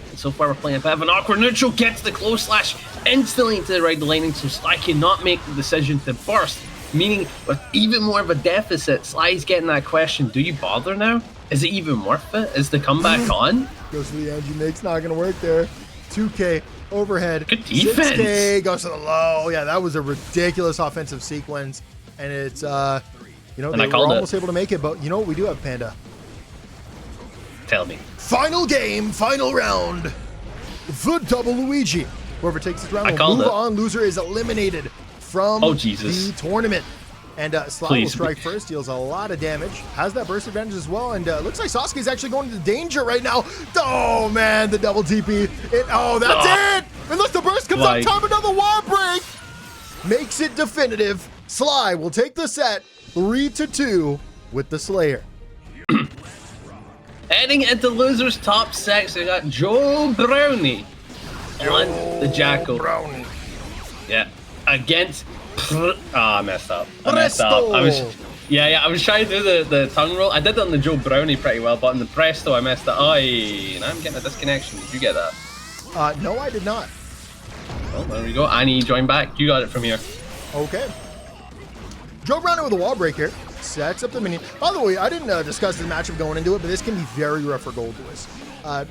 And so far we're playing a bit of an awkward neutral. Gets the close slash instantly into the right lightning, so Sly cannot make the decision to burst. Meaning, with even more of a deficit, Sly's getting that question, do you bother now? Is it even worth it? Is the comeback on? Goes for the Anji mix, not going to work there. 2K, overhead. Good defense. 6K, goes to the low. Yeah, that was a ridiculous offensive sequence. And it's, you know, they were almost able to make it, but you know what? We do have Panda. Tell me. Final game, final round. The double Luigi. Whoever takes this round will move on. Loser is eliminated from the tournament. And Sly will strike first, deals a lot of damage, has that burst advantage as well, and looks like SauceQue is actually going into danger right now. Oh man, the double TP. That's it! Unless the burst comes up, time another wall break. Makes it definitive. Sly will take the set 3-2 with the Slayer. Heading into losers top 6, we got Joe Brownie on the Jackal. Brownie. Yeah. Against I messed up. I was trying to do the tongue roll. I did it on the Joe Brownie pretty well, but on the Presto I messed up. And I'm getting a disconnection. Did you get that? No, I did not. Well, there we go. Annie, join back. You got it from here. Okay. Joe Brownie with a wall break here. Sets up the minion. By the way, I didn't discuss the matchup going into it, but this can be very rough for Goldlewis.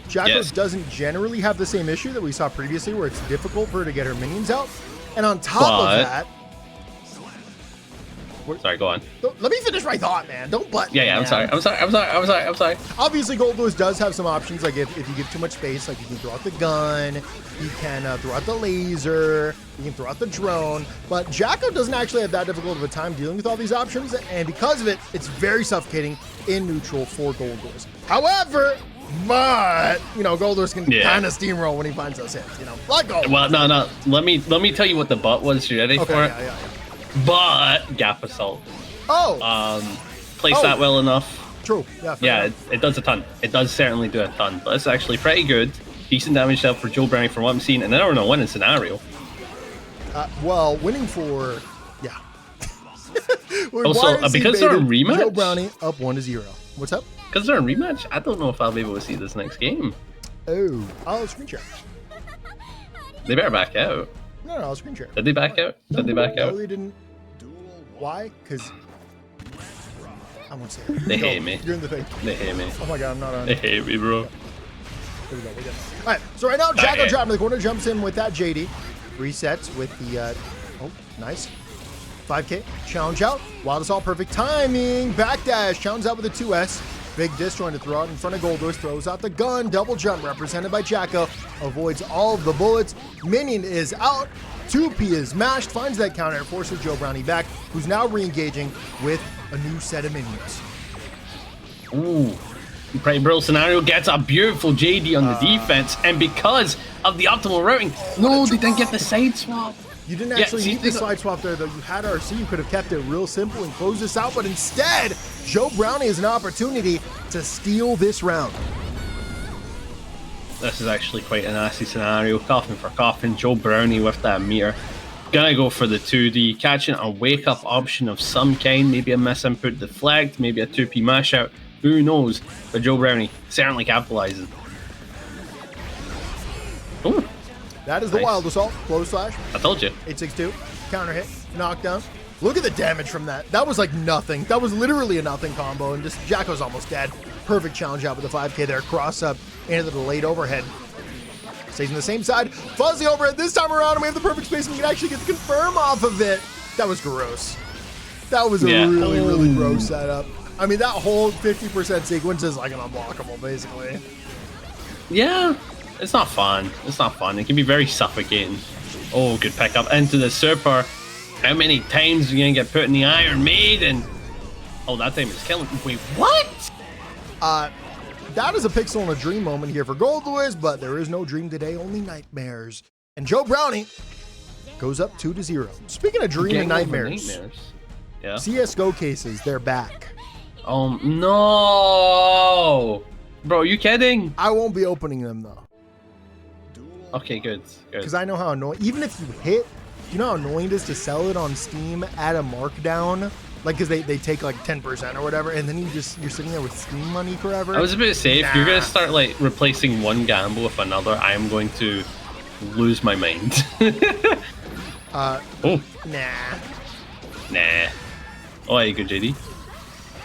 Jacko doesn't generally have the same issue that we saw previously where it's difficult for her to get her minions out. And on top of that... Sorry, go on. Let me finish my thought, man. Don't butt me, I'm sorry. Obviously, Goldlewis does have some options. Like, if you give too much space, like, you can throw out the gun, you can throw out the laser, you can throw out the drone. But Jacko doesn't actually have that difficult of a time dealing with all these options. And because of it, it's very suffocating in neutral for Goldlewis. However... But you know, Goldlewis can kind of steamroll when he finds those hits. You know, like Goldlewis. Well, no. Let me tell you what the butt was. You ready for it? Yeah. But gap assault. Place that well enough. True. Yeah. It does a ton. It does certainly do a ton. But it's actually pretty good. Decent damage dealt for Joe Brownie from what I'm seeing, and then we're in a winning scenario. Well, winning for also because they're a rematch. Joe Brownie up 1-0. What's up? Because they're a rematch, I don't know if I'll be able to see this next game. I'll screen share. They better back out. No, I'll screen share. Did they back out? No, they didn't. Why? Because I won't say it. They hate me. You're in the thing. They hate me. Oh my god, I'm not on. They hate me, bro. There we go. All right, so right now, Jacko dropping in the corner, jumps in with that JD. Resets with the, nice. 5K, challenge out. Wild Assault, perfect timing. Backdash, challenge out with a 2S. Big disjoint to throw out in front of Goldlewis. Throws out the gun. Double jump represented by Jacko. Avoids all of the bullets. Minion is out. 2P is mashed. Finds that counter. Forces Joe Brownie back, who's now re-engaging with a new set of minions. Ooh. Pretty Brawl scenario gets a beautiful JD on the defense. And because of the optimal routing, no, they didn't get the side swap. You didn't actually need the side swap there, though. You had RC. You could have kept it real simple and closed this out. But instead, Joe Brownie has an opportunity to steal this round. This is actually quite a nasty scenario. Coffin for coffin. Joe Brownie with that meter. Gonna go for the 2D. Catching a wake-up option of some kind. Maybe a misinput deflect. Maybe a 2P mash-out. Who knows? But Joe Brownie certainly capitalizing. That is the Nice. Wild Assault. Close slash. I told you. 862. Counter hit. Knockdown. Look at the damage from that. That was like nothing. That was literally a nothing combo, and just Jacko's almost dead. Perfect challenge out with the 5K there. Cross up into the delayed overhead. Stays on the same side. Fuzzy overhead this time around, and we have the perfect space, and we can actually get the confirm off of it. That was gross. That was a really gross setup. I mean, that whole 50% sequence is like an unblockable, basically. Yeah, it's not fun. It's not fun. It can be very suffocating. Oh, good pickup into the super. How many times are you gonna get put in the Iron Maiden? Oh, that time is killing. Wait, what? That is a pixel in a dream moment here for Goldlewis, but there is no dream today, only nightmares. And Joe Brownie goes up 2-0. Speaking of dream and nightmares, yeah. CSGO cases, they're back. No, bro, are you kidding? I won't be opening them though. Okay, good. Because I know how annoying, even if you hit, you know how annoying it is to sell it on Steam at a markdown? Like, because they take like 10% or whatever, and then you're sitting there with Steam money forever. I was about to say, if you're gonna start like replacing one gamble with another, I am going to lose my mind. Oh. Nah. Oh, hey, good JD.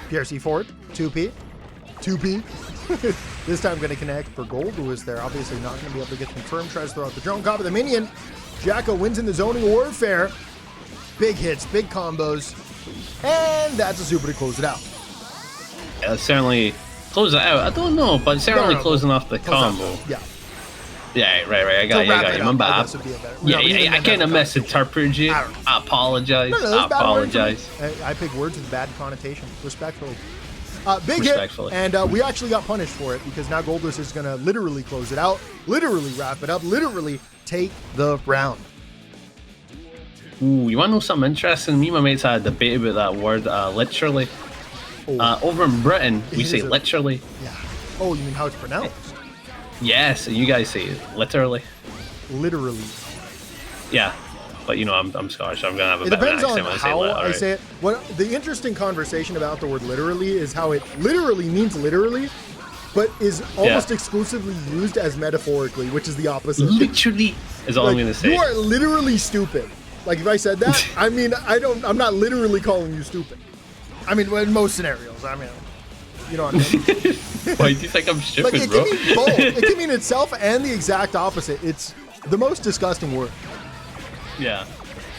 PRC forward, 2P. This time going to connect for Goldlewis there. Obviously not going to be able to get confirmed. Tries to throw out the drone cop of the minion. Jacko wins in the zoning warfare. Big hits, big combos. And that's a super to close it out. Yeah, certainly close it out. I don't know, but certainly closing off the combo. Yeah. Yeah, right. I got you. My bad. I kind of misinterpreted you. I apologize. I apologize. I pick words with bad connotation. Respectfully. Big hit, and we actually got punished for it because now Goldlewis is going to literally close it out, literally wrap it up, literally take the round. Ooh, you want to know something interesting? Me and my mates had a debate about that word, literally. Over in Britain, we say literally. Yeah. Oh, you mean how it's pronounced? Yes, and you guys say it literally. Literally. Yeah, but you know I'm Scottish, so I'm gonna have a it bit of an depends accent on when how I say it. What the interesting conversation about the word literally is how it literally means literally, but is almost exclusively used as metaphorically, which is the opposite. Literally is all I'm gonna say. You are literally stupid. Like if I said that, I mean I'm not literally calling you stupid. I mean in most scenarios. I mean, you know what I mean. Why do you think I'm stupid, like, bro? Can mean both. It can mean itself and the exact opposite. It's the most disgusting word. Yeah.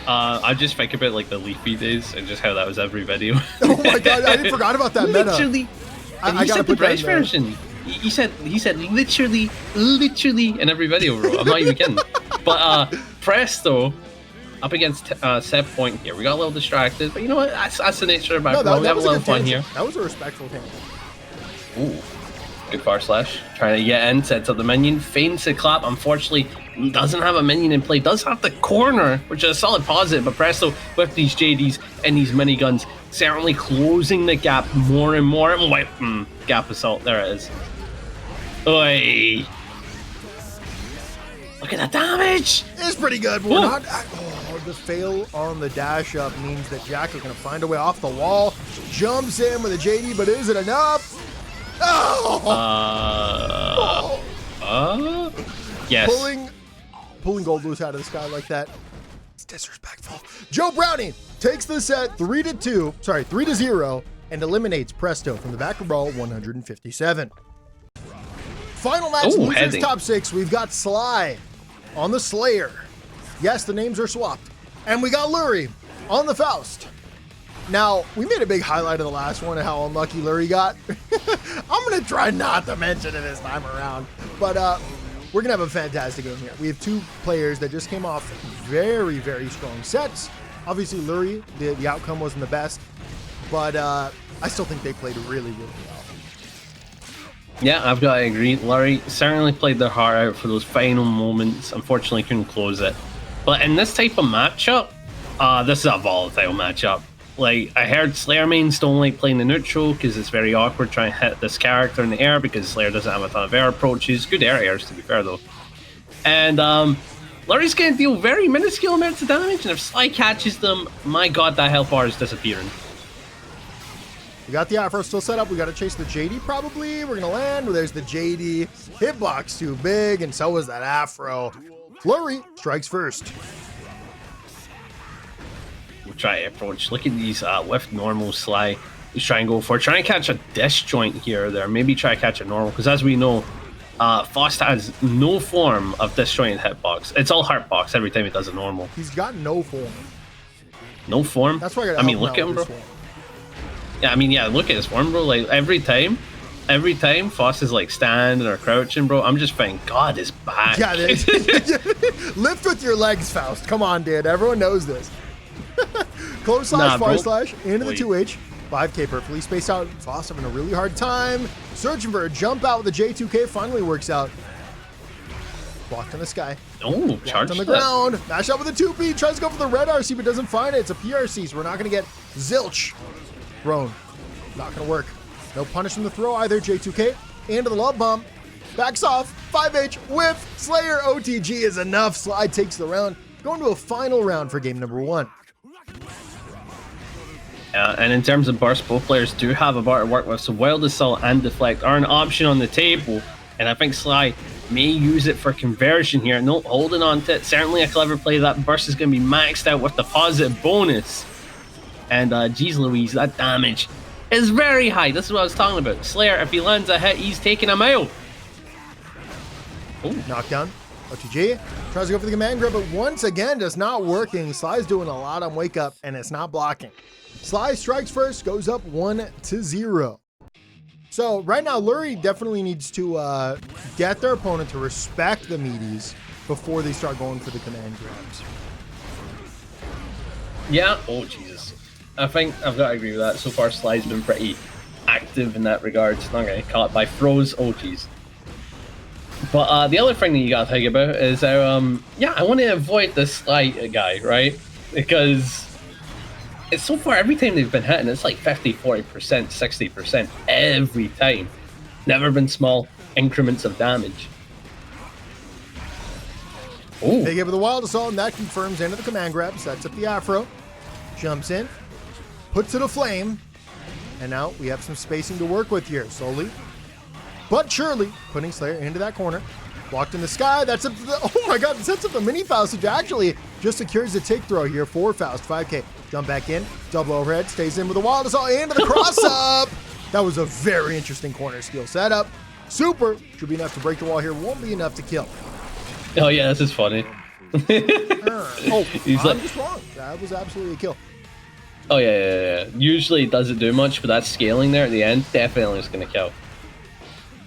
I just think about like the Leafy days and just how that was every video. Oh my god, I forgot about that meta. Literally. I said the British version. He said literally in every video, bro. I'm not even kidding. But Presto up against Seb Point here. We got a little distracted, but you know what? That's the nature of baccpack. We have a little fun here. That was a respectful tangent. Ooh. Good far slash. Trying to get in, sets up the minion, feigns the clap. Unfortunately, doesn't have a minion in play. Does have the corner, which is a solid positive, but Presto with these JDs and these miniguns certainly closing the gap more and more. Gap assault. There it is. Oi. Look at that damage. It's pretty good, but we're not. Oh, the fail on the dash up means that Jack is going to find a way off the wall. Jumps in with a JD, but is it enough? Yes. Pulling Goldlewis out of the sky like that. It's disrespectful. Joe Brownie takes the set 3-0 and eliminates Presto from the baccpaBrawl 157. Final match, losers top 6. We've got Sly on the Slayer. Yes, the names are swapped. And we got Lurry on the Faust. Now, we made a big highlight of the last one and how unlucky Lurry got. I'm going to try not to mention it this time around. But we're going to have a fantastic game here. We have two players that just came off very, very strong sets. Obviously, Lurry, the outcome wasn't the best. But I still think they played really, really well. Yeah, I've got to agree. Lurry certainly played their heart out for those final moments. Unfortunately, couldn't close it. But in this type of matchup, this is a volatile matchup. Like, I heard Slayer mains don't like playing the neutral because it's very awkward trying to hit this character in the air because Slayer doesn't have a ton of air approaches. Good air airs, to be fair, though. And Lurry's going to deal very minuscule amounts of damage, and if Sly catches them, my god, that health bar is disappearing. We got the Afro still set up. We got to chase the JD probably. We're going to land. There's the JD. Hitbox too big, and so was that Afro. Lurry strikes first. We'll try to approach. Look at these with normal Sly. He's trying to go for trying to catch a disjoint here or there. Maybe try to catch a normal, because as we know, Faust has no form of disjointed hitbox. It's all heartbox every time he does a normal. He's got no form. No form? That's why I mean, look at him, bro. Yeah, I mean, yeah, look at his form, bro. Like, every time Faust is like standing or crouching, bro, I'm just thinking, God, his back. Yeah, lift with your legs, Faust. Come on, dude. Everyone knows this. Close slash, far slash, into the 2H. 5K perfectly spaced out. Faust having a really hard time. Searching for a jump out with the J2K. Finally works out. Blocked in the sky. Oh, charged on the ground. Mash up with a 2P. Tries to go for the red RC, but doesn't find it. It's a PRC, so we're not going to get zilch. Thrown. Not going to work. No punish from the throw either. J2K into the love bomb. Backs off. 5H whiff. Slayer OTG is enough. Slide takes the round. Going to a final round for game number 1. And in terms of burst, both players do have a bar to work with, so Wild Assault and Deflect are an option on the table, and I think Sly may use it for conversion here. No, holding on to it, certainly a clever play. That burst is going to be maxed out with the positive bonus. And geez Louise, that damage is very high. This is what I was talking about. Slayer, if he lands a hit, he's taking him out. Ooh. Knockdown. OTG tries to go for the command grab, but once again, just not working. Sly's doing a lot on wake up, and it's not blocking. Sly strikes first, goes up 1-0. So right now, Lurry definitely needs to get their opponent to respect the meaties before they start going for the command grabs. Yeah. Oh, Jesus. I think I've got to agree with that. So far, Sly's been pretty active in that regard. It's not getting caught by throws. Oh, jeez. But the other thing that you got to think about is how, yeah, I want to avoid this Sly guy, right? Because it's so far, every time they've been hitting, it's like 50, 40%, 60% every time. Never been small increments of damage. Oh. They give it the Wild Assault, and that confirms into the command grab, sets up the Afro, jumps in, puts it aflame, and now we have some spacing to work with here. Slowly, but surely, putting Slayer into that corner. Walked in the sky, that's up to the, oh my God, sets up the mini Faust, which actually just secures the take throw here for Faust. 5K, jump back in, double overhead, stays in with the Wild Assault, into the cross up. That was a very interesting corner steal setup. Super, should be enough to break the wall here, won't be enough to kill. Oh yeah, this is funny. Oh, he's I'm just wrong. That was absolutely a kill. Oh yeah. Usually it doesn't do much, but that scaling there at the end definitely is going to kill.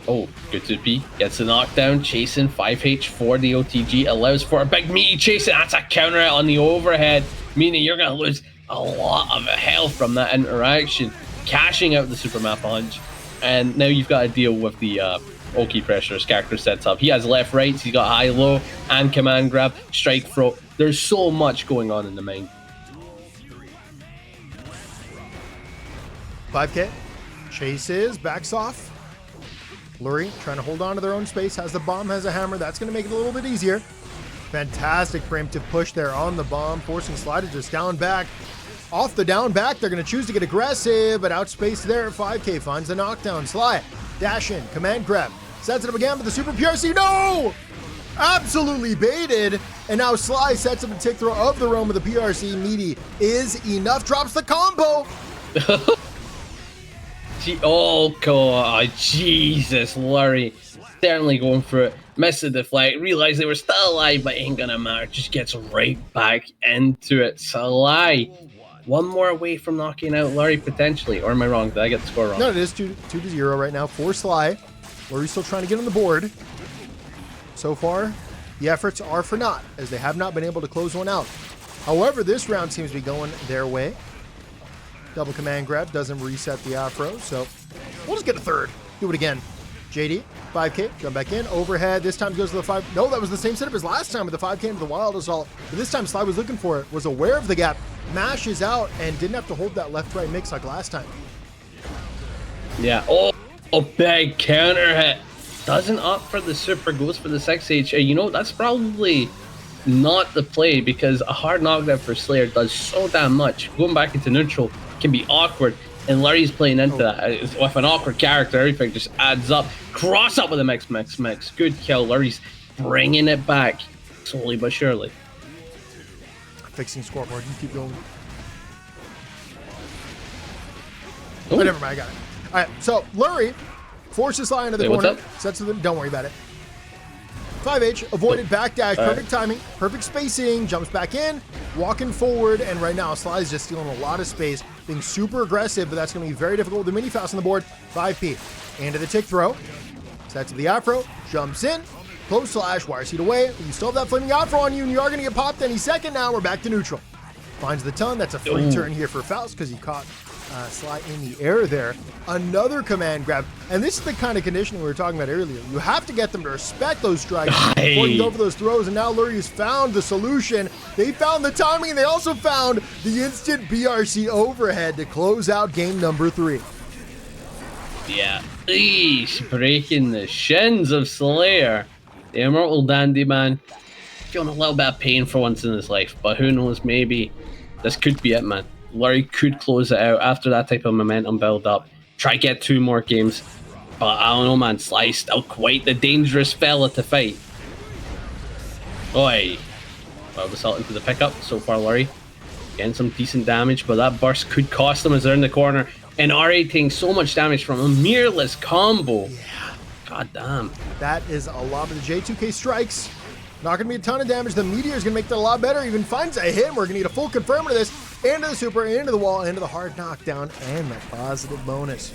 Oh, good to be. Gets the knockdown, chasing 5H for the OTG, allows for a big meaty chasing. That's a counter out on the overhead, meaning you're going to lose a lot of health from that interaction. Cashing out the super map punch, and now you've got to deal with the Oki pressure his character sets up. He has left, rights, he's got high, low, and command grab, strike, throw. There's so much going on in the main. 5K, chases, backs off. Lurry trying to hold on to their own space, has the bomb, has a hammer. That's going to make it a little bit easier. Fantastic preemptive push there on the bomb, forcing Sly to just down back. Off the down back, they're going to choose to get aggressive, but outspaced there. 5K finds the knockdown. Sly, dash in, command grab, sets it up again with the super PRC. No! Absolutely baited. And now Sly sets up a tick throw of the roam with the PRC. Meaty is enough, drops the combo. Oh God, Jesus, Lurry certainly going for it. Missed the deflect, realized they were still alive, but ain't gonna matter. Just gets right back into it. Sly, one more away from knocking out Lurry potentially. Or am I wrong? Did I get the score wrong? No, it is 2-0 right now for Sly. Lurry's still trying to get on the board. So far, the efforts are for naught, as they have not been able to close one out. However, this round seems to be going their way. Double command grab doesn't reset the Afro, so we'll just get a third. Do it again. JD, 5K, jump back in, overhead. This time goes to the 5. No, that was the same setup as last time with the 5K into the Wild Assault. But this time Sly was looking for it, was aware of the gap, mashes out, and didn't have to hold that left-right mix like last time. Yeah, oh, a big counter hit. Doesn't opt for the super, goes for the 6H. You know, that's probably not the play, because a hard knockdown for Slayer does so damn much. Going back into neutral can be awkward, and Larry's playing into that. With an awkward character, everything just adds up. Cross up with a mix. Good kill. Larry's bringing it back Slowly but surely. Fixing scoreboard. You keep going. Oh, Oh, never mind. I got it. All right. So Lurry forces Sly into the Wait, corner. what's up? Sets to them. Don't worry about it. 5H avoided backdash. Perfect timing. Perfect spacing. Jumps back in. Walking forward. And right now, Sly's just stealing a lot of space. Being super aggressive, but that's going to be very difficult with the mini Faust on the board. 5P. Into the tick throw. Sets to the afro. Jumps in. Close slash. Wire seat away. You still have that flaming afro on you, and you are going to get popped any second now. We're back to neutral. Finds the ton. That's a free turn here for Faust because he caught Sly in the air there. Another command grab. And this is the kind of conditioning we were talking about earlier. You have to get them to respect those strikes before you go for those throws. And now Lurry has found the solution. They found the timing, and they also found the instant BRC overhead to close out game number 3. Yeah. Eesh, breaking the shins of Slayer. The immortal dandy man. Feeling a little bit of pain for once in his life, but who knows, maybe this could be it, man. Lurry could close it out after that type of momentum build up. Try get 2 more games. But I don't know, man. Sly's still quite the dangerous fella to fight. Oi. Well, assault into the pickup. So far, Lurry getting some decent damage, but that burst could cost him as they're in the corner. And RA taking so much damage from a mirrorless combo. Yeah. God damn. That is a lot of the J2K strikes. Not going to be a ton of damage. The Meteor's going to make that a lot better. Even finds a hit. We're going to need a full confirm to this. Into the super, into the wall, into the hard knockdown, and the positive bonus.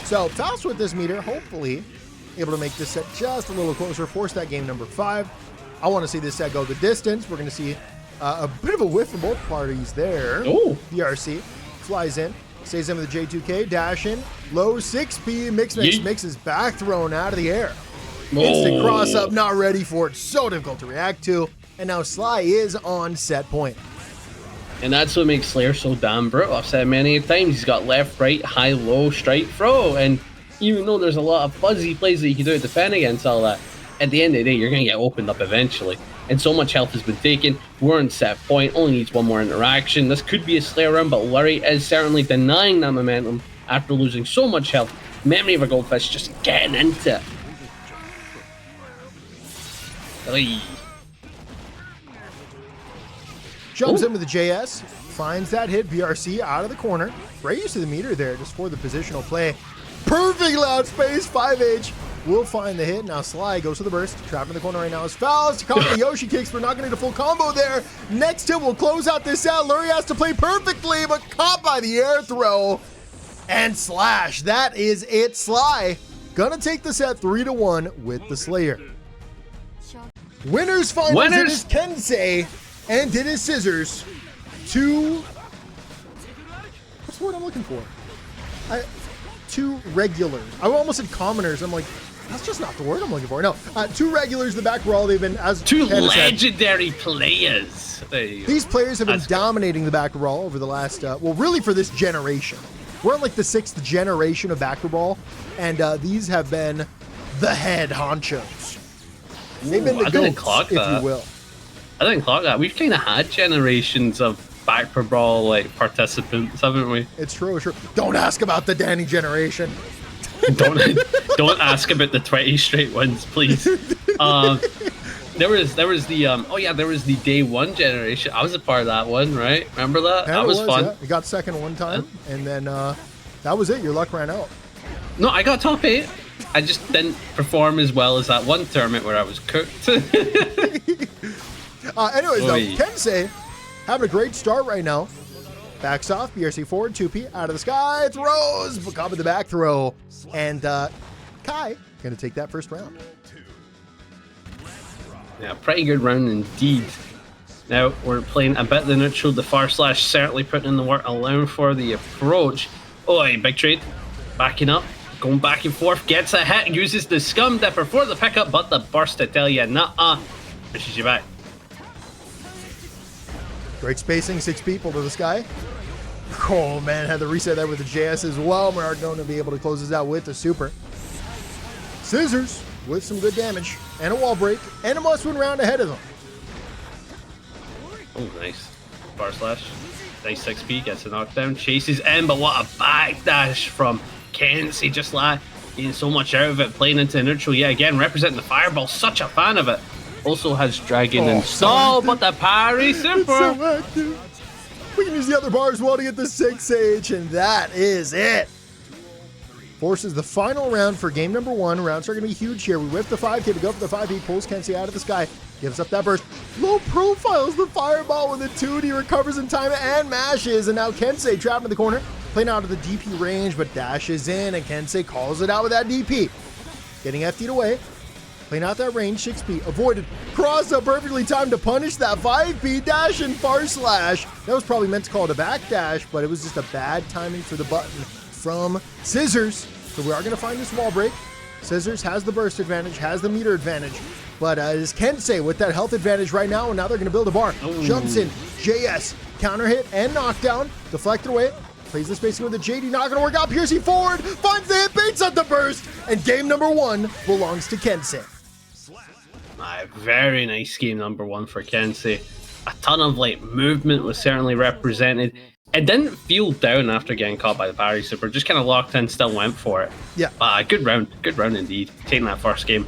So Faust with this meter, hopefully able to make this set just a little closer, force that game number 5. I want to see this set go the distance. We're going to see a bit of a whiff from both parties there. Oh. BRC flies in, stays in with the J2K, dash in, low 6P, mixes back thrown out of the air. Instant cross up, not ready for it. So difficult to react to. And now Sly is on set point. And that's what makes Slayer so damn brutal. I've said many times, he's got left, right, high, low, strike, throw. And even though there's a lot of fuzzy plays that you can do to defend against all that, at the end of the day, you're going to get opened up eventually. And so much health has been taken. We're on set point, only needs one more interaction. This could be a Slayer run, but Lurry is certainly denying that momentum after losing so much health. Memory of a Goldfish just getting into it. Oy. Jumps in with the JS, finds that hit, BRC out of the corner. Great use of the meter there just for the positional play. Perfect loud space, 5H will find the hit. Now Sly goes to the burst. Trapped in the corner right now is Faust. Caught the Yoshi kicks, but not going to get a full combo there. Next hit will close out this set. Lurry has to play perfectly, but caught by the air throw. And slash, that is it. Sly gonna take the set 3-1 with the Slayer. Winners finals, it is Kensei, and it is scissors. What's the word I'm looking for? Two regulars. I almost said commoners. I'm like, that's just not the word I'm looking for. No, 2 regulars, the baccpaBrawl. They've been, as 2 Ken legendary players. These players have been dominating the baccpaBrawl over the last, well, really for this generation. We're on like the 6th generation of baccpaBrawl, and these have been the head honchos. They've been the goats, if you will. I didn't clock that. We've kind of had generations of baccpaBrawl like participants, haven't we? It's true, sure. Don't ask about the Danny generation. don't ask about the 20 straight wins, please. There was the day 1 generation. I was a part of that one, right? Remember that? Yeah, that was fun. Yeah. You got second one time, and then that was it. Your luck ran out. No, I got top 8. I just didn't perform as well as that one tournament where I was cooked. Anyways, though, Kensei having a great start right now. Backs off, BRC forward, 2P out of the sky, throws, caught with the back throw, and Kai gonna take that first round. Yeah, pretty good round indeed. Now we're playing a bit the neutral. The far slash certainly putting in the work, allowing for the approach. Oi, big trade, backing up. Going back and forth, gets a hit, uses the scum dipper for the pickup, but the burst to tell you, nah, pushes you back. Great spacing, 6 people to the sky. Oh man, had the reset there with the JS as well. We're going to be able to close this out with the super. Scissors with some good damage, and a wall break, and a must-win round ahead of them. Oh, nice. Bar slash. Nice 6P, gets a knockdown, chases in, but what a backdash from Kensei, just like getting so much out of it, playing into neutral yet again, representing the fireball. Such a fan of it. Also has Dragon installed, but the parry super. So active. We can use the other bar as well to get the 6H, and that is it. Forces the final round for game number 1. Rounds are going to be huge here. We whip the 5K to go for the 5K, pulls Kensei out of the sky, gives up that burst. Low profiles the fireball with a 2D, recovers in time and mashes, and now Kensei trapped in the corner, playing out of the DP range, but dashes in, and Kensei calls it out with that DP. Getting FD'd away, playing out that range, 6P, avoided, cross up perfectly timed to punish that 5P, dash and far slash. That was probably meant to call it a back dash, but it was just a bad timing for the button from Scissors. So we are going to find this wall break. Scissors has the burst advantage, has the meter advantage, but is Kensei with that health advantage right now, and now they're going to build a bar. Ooh. Jumps in, JS, counter hit and knockdown, deflected away, plays the spacing with the JD, not going to work out, piercing forward, finds the hit, baits up the burst, and game number 1 belongs to Kensei. Very nice game number 1 for Kensei. A ton of like movement was certainly represented. It didn't feel down after getting caught by the parry super, just kind of locked in, still went for it. Yeah. Good round indeed, taking that first game.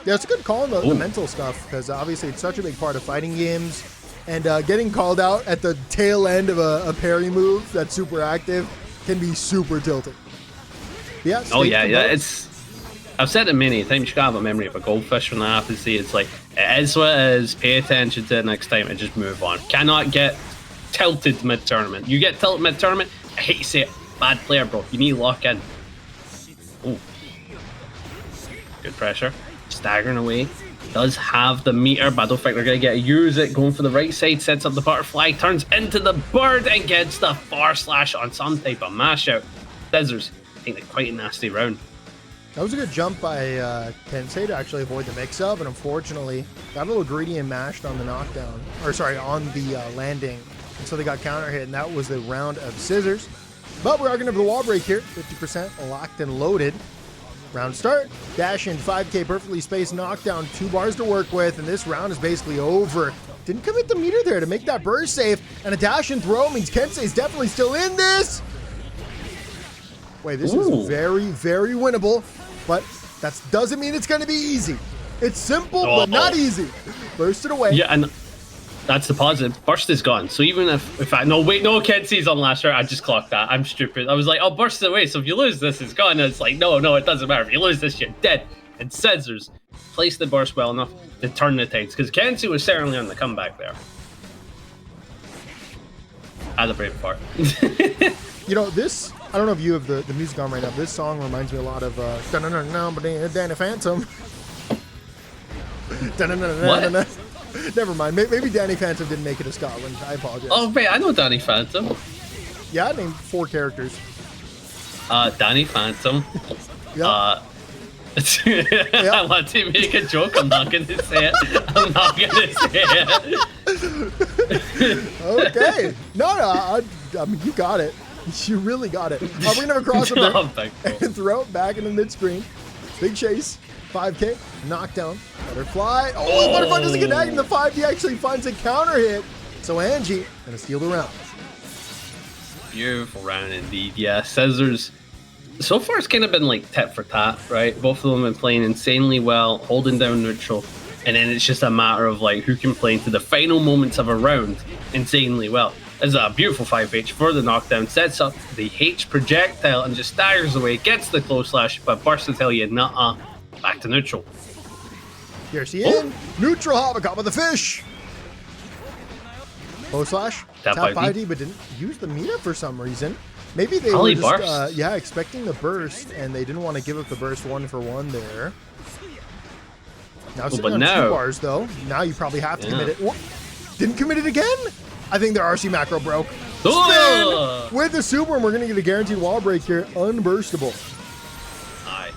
Yeah, it's a good call on the mental stuff, because obviously it's such a big part of fighting games, and getting called out at the tail end of a parry move that's super active can be super tilting. Yeah. I've said it many times, you gotta have a memory of a goldfish when that happens. See, it's like, it is what it is, pay attention to it next time and just move on. Cannot get tilted mid-tournament. You get tilted mid-tournament, I hate to say it, bad player, bro. You need to lock in. Ooh. Good pressure. Staggering away. Does have the meter, but I don't think they're going to get to use it. Going for the right side, sets up the butterfly, turns into the bird and gets the far slash on some type of mash out. Scissors, I think they're quite a nasty round. That was a good jump by Kensei to actually avoid the mix-up, and unfortunately got a little greedy and mashed on the knockdown, or sorry, on the landing, and so they got counter hit, and that was the round of Scissors. But we are going to have the wall break here, 50% locked and loaded. Round start, dash in 5K, perfectly spaced knockdown, 2 bars to work with, and this round is basically over. Didn't commit the meter there to make that burst safe, and a dash and throw means Kensei's definitely still in this. Wait, this is very, very winnable, but that doesn't mean it's going to be easy. It's simple, but not easy. Burst it away. Yeah, and that's the positive. Burst is gone. So even if I... No, wait, no, Kensei's on last round. I just clocked that. I'm stupid. I was like, oh, burst it away. So if you lose this, it's gone. And it's like, no, it doesn't matter. If you lose this, you're dead. And Scissors placed the burst well enough to turn the tides, because Kensei was certainly on the comeback there. Had a brave part. You know, this... I don't know if you have the music on right now. This song reminds me a lot of Danny Phantom. What? Never mind. Maybe Danny Phantom didn't make it to Scotland. I apologize. Oh, wait, I know Danny Phantom. Yeah, I named 4 characters. Danny Phantom. Yeah. I want to make a joke. I'm not going to say it. I'm not going to say it. Okay. No, I mean, you got it. You really got it. We're going to have a crossover and throw it back in the mid-screen. Big chase. 5K. Knockdown. Butterfly. Oh, the butterfly doesn't connect, and the 5D actually finds a counter hit. So Anji going to steal the round. Beautiful round indeed. Yeah, Scissors. So far, it's kind of been like tit for tat, right? Both of them have been playing insanely well, holding down neutral. And then it's just a matter of like who can play into the final moments of a round insanely well. This is a beautiful 5H for the knockdown, sets up the H projectile and just staggers away, gets the close slash, but bursts to tell you, nuh-uh, back to neutral. Here's he in. Neutral hop, caught with the fish. Close slash, tap 5D, but didn't use the meter for some reason. Maybe they were just, expecting the burst, and they didn't want to give up the burst 1-for-1 there. Now sitting on 2 bars, though. Now you probably have to commit it. What? Didn't commit it again? I think their RC macro broke. Spin with the super, and we're going to get a guaranteed wall break here. Unburstable. Aye.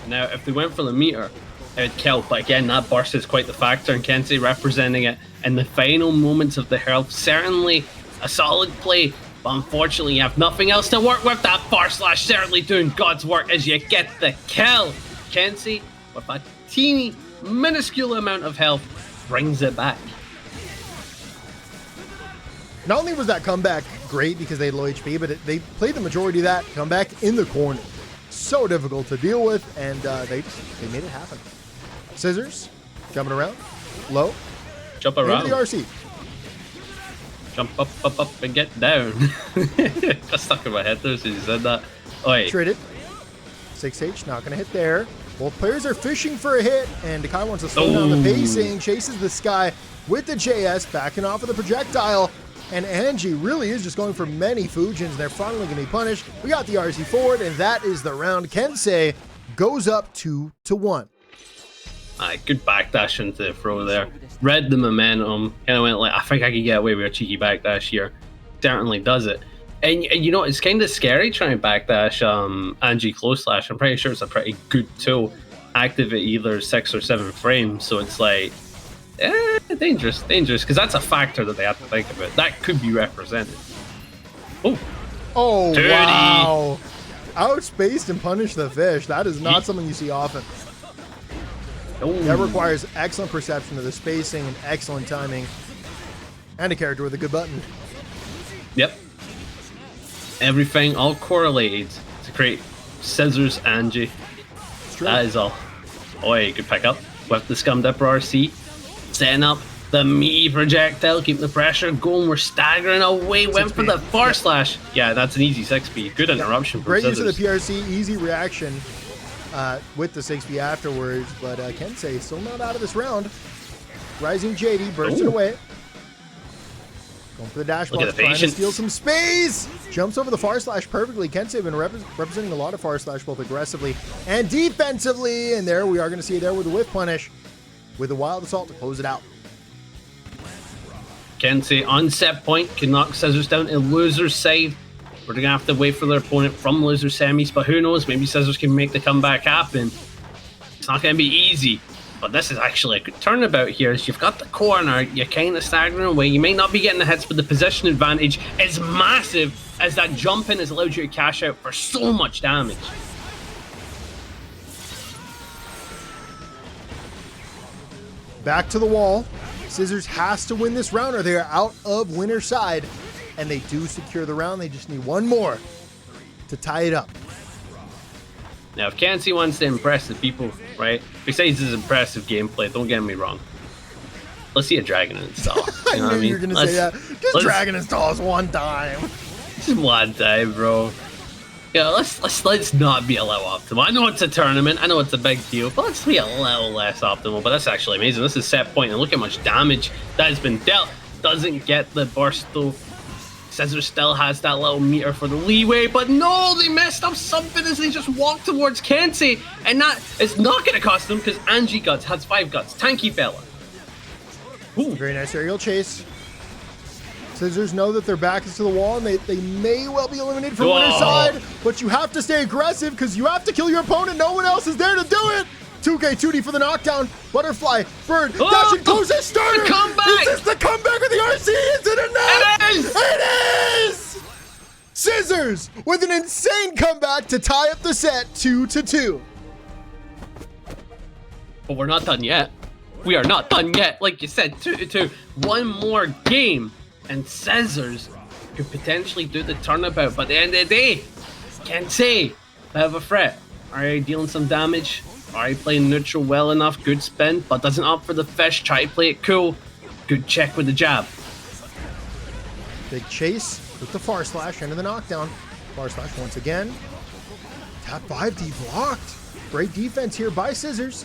Now, if they went for the meter, it would kill. But again, that burst is quite the factor, and Kensei representing it in the final moments of the health. Certainly a solid play, but unfortunately you have nothing else to work with. That bar slash certainly doing God's work as you get the kill. Kensei, with a teeny, minuscule amount of health, brings it back. Not only was that comeback great because they had low HP, but they played the majority of that comeback in the corner. So difficult to deal with, and they made it happen. Scissors, coming around. Low. Jump Into around. the RC. Jump up, and get down. Got stuck in my head there as you said that. Oi. Traded. 6H, not going to hit there. Both players are fishing for a hit, and Dakai wants to slow down the pacing, chases the sky with the JS, backing off of the projectile, and Anji really is just going for many Fujins, and they're finally going to be punished. We got the RC forward, and that is the round. Kensei goes up 2-1. Good backdash into the throw there. Read the momentum, kind of went like, I think I could get away with a cheeky backdash here. Certainly does it. And you know, it's kind of scary trying to backdash Anji close slash. I'm pretty sure it's a pretty good tool. Active at either 6 or 7 frames, so it's like, dangerous, because that's a factor that they have to think about. That could be represented. Oh, dirty. Wow. Outspaced and punished the fish. That is not something you see often. That requires excellent perception of the spacing and excellent timing. And a character with a good button. Yep. Everything all correlated to create Scissors Anji. That is all. Oi, good pick up with the Scum Dipper RC. Setting up the meaty projectile, keeping the pressure going. We're staggering away. Went for the far slash. Yeah, that's an easy 6B. Good interruption from Great Scissors. use of the PRC, easy reaction with the 6B afterwards. But Kensei still not out of this round. Rising JD bursts it away. Going for the dash block, trying to steal some space. Jumps over the far slash perfectly. Kensei been representing a lot of far slash both aggressively and defensively. And there we are going to see it there with the whiff punish with the wild assault to close it out. Kensei on set point can knock Scissors down in loser's side. We're going to have to wait for their opponent from loser semis, but who knows? Maybe Scissors can make the comeback happen. It's not going to be easy. But this is actually a good turnabout here. As you've got the corner, you're kind of staggering away. You may not be getting the hits, but the position advantage is massive as that jump in has allowed you to cash out for so much damage. Back to the wall. Scissors has to win this round or they are out of winner's side. And they do secure the round. They just need one more to tie it up. Now, if Kensei wants to impress the people, right? Besides his impressive gameplay, don't get me wrong. Let's see a dragon install. You know I knew you were going to say that. Just dragon installs one time. Just one time, bro. Yeah, let's not be a little optimal. I know it's a tournament. I know it's a big deal, but let's be a little less optimal. But that's actually amazing. This is set point, and look how much damage that has been dealt. Doesn't get the burst though. Scissors still has that little meter for the leeway, but no, they messed up something as they just walked towards Kensei, and that is not going to cost them because Anji Guts has 5 guts. Tanky fella. Ooh. Very nice aerial chase. Scissors know that their back is to the wall, and they may well be eliminated from winner's side, but you have to stay aggressive because you have to kill your opponent. No one else is there to do it. 2K 2D for the knockdown. Butterfly, bird, dashing close as starter. The comeback. Is this the comeback of the RC? Is it enough? It is. It is. Scissors with an insane comeback to tie up the set 2-2. But we're not done yet. We are not done yet. Like you said, 2-2. One more game, and Scissors could potentially do the turnabout. But at the end of the day, Kensei, I have a threat. Are you dealing some damage? Are you playing neutral well enough? Good spin, but doesn't opt for the fish. Try to play it cool. Good check with the jab. Big chase with the far slash into the knockdown. Far slash once again. Tap 5D blocked. Great defense here by Scissors.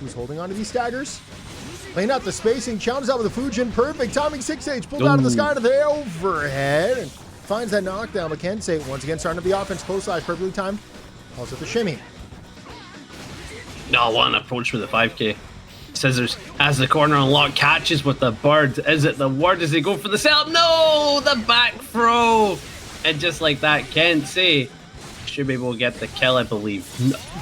Who's holding on to these staggers. Playing out the spacing. Challenges out with the Fujin. Perfect timing. 6H pulled out of the sky to the overhead. And finds that knockdown. But Kensei once again starting to the offense. Close slash perfectly timed. Calls it the shimmy. No, one approach with the 5K. Scissors has the corner unlocked, catches with the bird. Is it the word? Does he go for the setup? No, the back throw. And just like that, Kensei should be able to get the kill, I believe.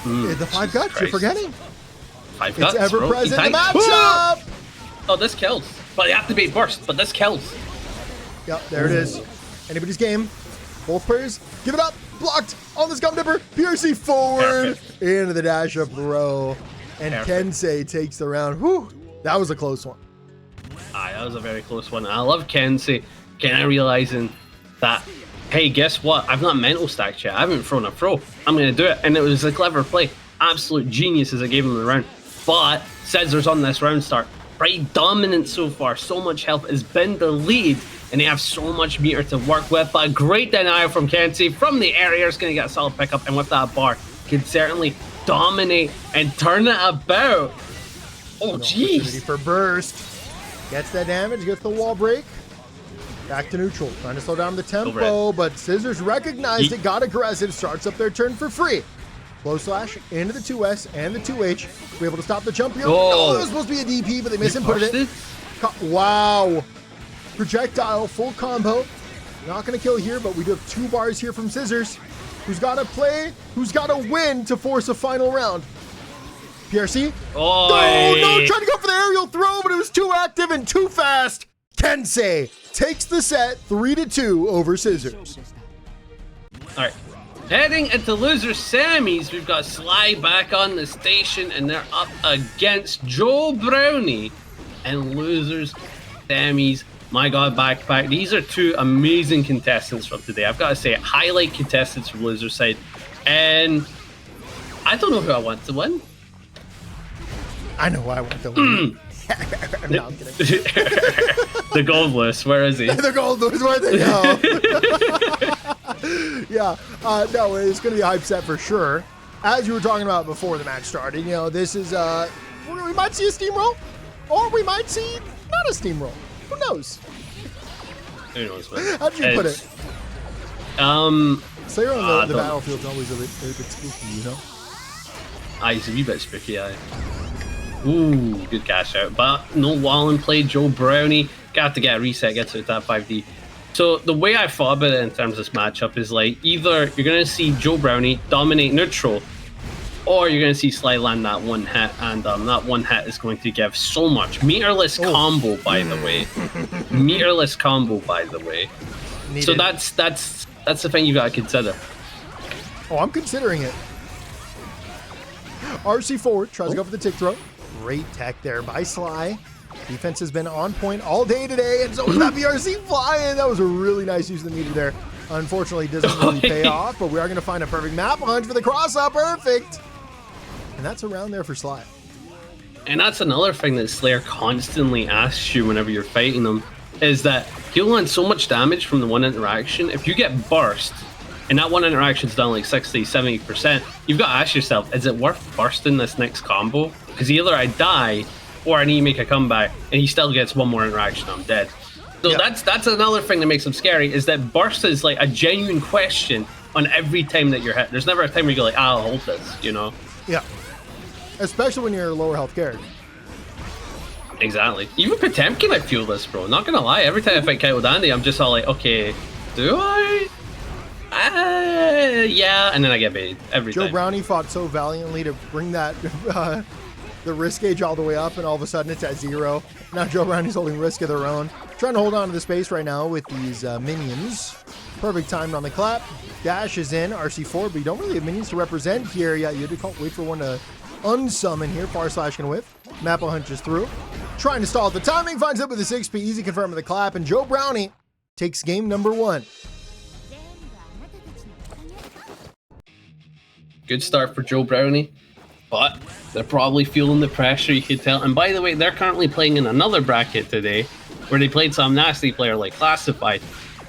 No. The 5 guts, you're forgetting. 5 guts, it's ever bro. present in the matchup. Oh, this kills. But you have to be burst, but this kills. Yep, there it is. Anybody's game. Both players, give it up. Blocked on the Scum Dipper. PRC forward. Perfect. Into the dash up row. And perfect. Kensei takes the round. Whew, that was a close one. Aye, that was a very close one. I love Kensei kind of realizing that, hey, guess what? I've not mental stacked yet. I haven't thrown a throw. I'm going to do it. And it was a clever play. Absolute genius as I gave him the round. But Scissors on this round start Right, dominant so far. So much health has been the lead, and they have so much meter to work with. But a great denial from Kensei from the area is going to get a solid pickup, and with that bar, can certainly dominate and turn it about. Oh, jeez. For burst. Gets that damage, gets the wall break. Back to neutral. Trying to slow down the tempo, but Scissors recognized it, got aggressive, starts up their turn for free. Flow slash into the 2S and the 2H. We're able to stop the jump here. Oh, it was supposed to be a DP, but they misinputted it. Wow. Projectile, full combo. Not going to kill here, but we do have 2 bars here from Scissors. Who's got to play? Who's got to win to force a final round? PRC? Oh, no, trying to go for the aerial throw, but it was too active and too fast. Kensei takes the set 3-2 over Scissors. All right. Heading into loser semis, we've got Sly back on the station, and they're up against Joe Brownie. And losers semis, my God, backpack. These are 2 amazing contestants from today. I've got to say, highlight contestants from loser side. And I don't know who I want to win. I know who I want to win. No, I'm kidding. The Goldlewis, where is he? The Goldlewis, where they go? Yeah, no, it's going to be a hype set for sure. As you were talking about before the match started, you know, this is, we might see a steamroll, or we might see not a steamroll. Who knows? Who knows, man? How'd you put it? Slayer on the battlefield's always a bit spooky, you know? He's a wee bit spooky, aye. Ooh, good cash out. But no wall in play. Joe Brownie got to get a reset, get to that 5D. So the way I thought about it in terms of this matchup is like either you're going to see Joe Brownie dominate neutral, or you're going to see Sly land that 1 hit, and that 1 hit is going to give so much. Meterless combo, by the way. Meterless combo, by the way. Needed. So that's the thing you got to consider. Oh, I'm considering it. RC forward, tries to go for the tick throw. Great tech there by Sly. Defense has been on point all day today, and so was that BRC flying. That was a really nice use of the meter there. Unfortunately, it doesn't really pay off, but we are going to find a perfect map punch for the cross-up. Perfect. And that's around there for Sly. And that's another thing that Slayer constantly asks you whenever you're fighting them, is that he'll land so much damage from the 1 interaction. If you get burst, and that 1 interaction's done like 60-70%, you've got to ask yourself, is it worth bursting this next combo? Because either I die, or I need to make a comeback, and he still gets 1 more interaction, I'm dead. So that's another thing that makes him scary, is that burst is like a genuine question on every time that you're hit. There's never a time where you go like, I'll hold this, you know? Yeah. Especially when you're a lower health character. Exactly. Even Potemkin, I feel this, bro. Not gonna lie, every time I fight Kyle Dandy, I'm just all like, okay, do I? Yeah, and then I get baited every time. Joe Brownie fought so valiantly to bring that the risk gauge all the way up, and all of a sudden it's at 0. Now Joe Brownie's holding risk of their own. Trying to hold on to the space right now with these minions. Perfect timed on the clap. Dash is in, RC4, but you don't really have minions to represent here. Yeah, you had to wait for one to unsummon here. Far slash can whiff. Mapple hunches through. Trying to stall the timing, finds it with a 6P. Easy confirm with the clap, and Joe Brownie takes game number 1. Good start for Joe Brownie, but they're probably feeling the pressure, you could tell. And by the way, they're currently playing in another bracket today where they played some nasty player like Classified.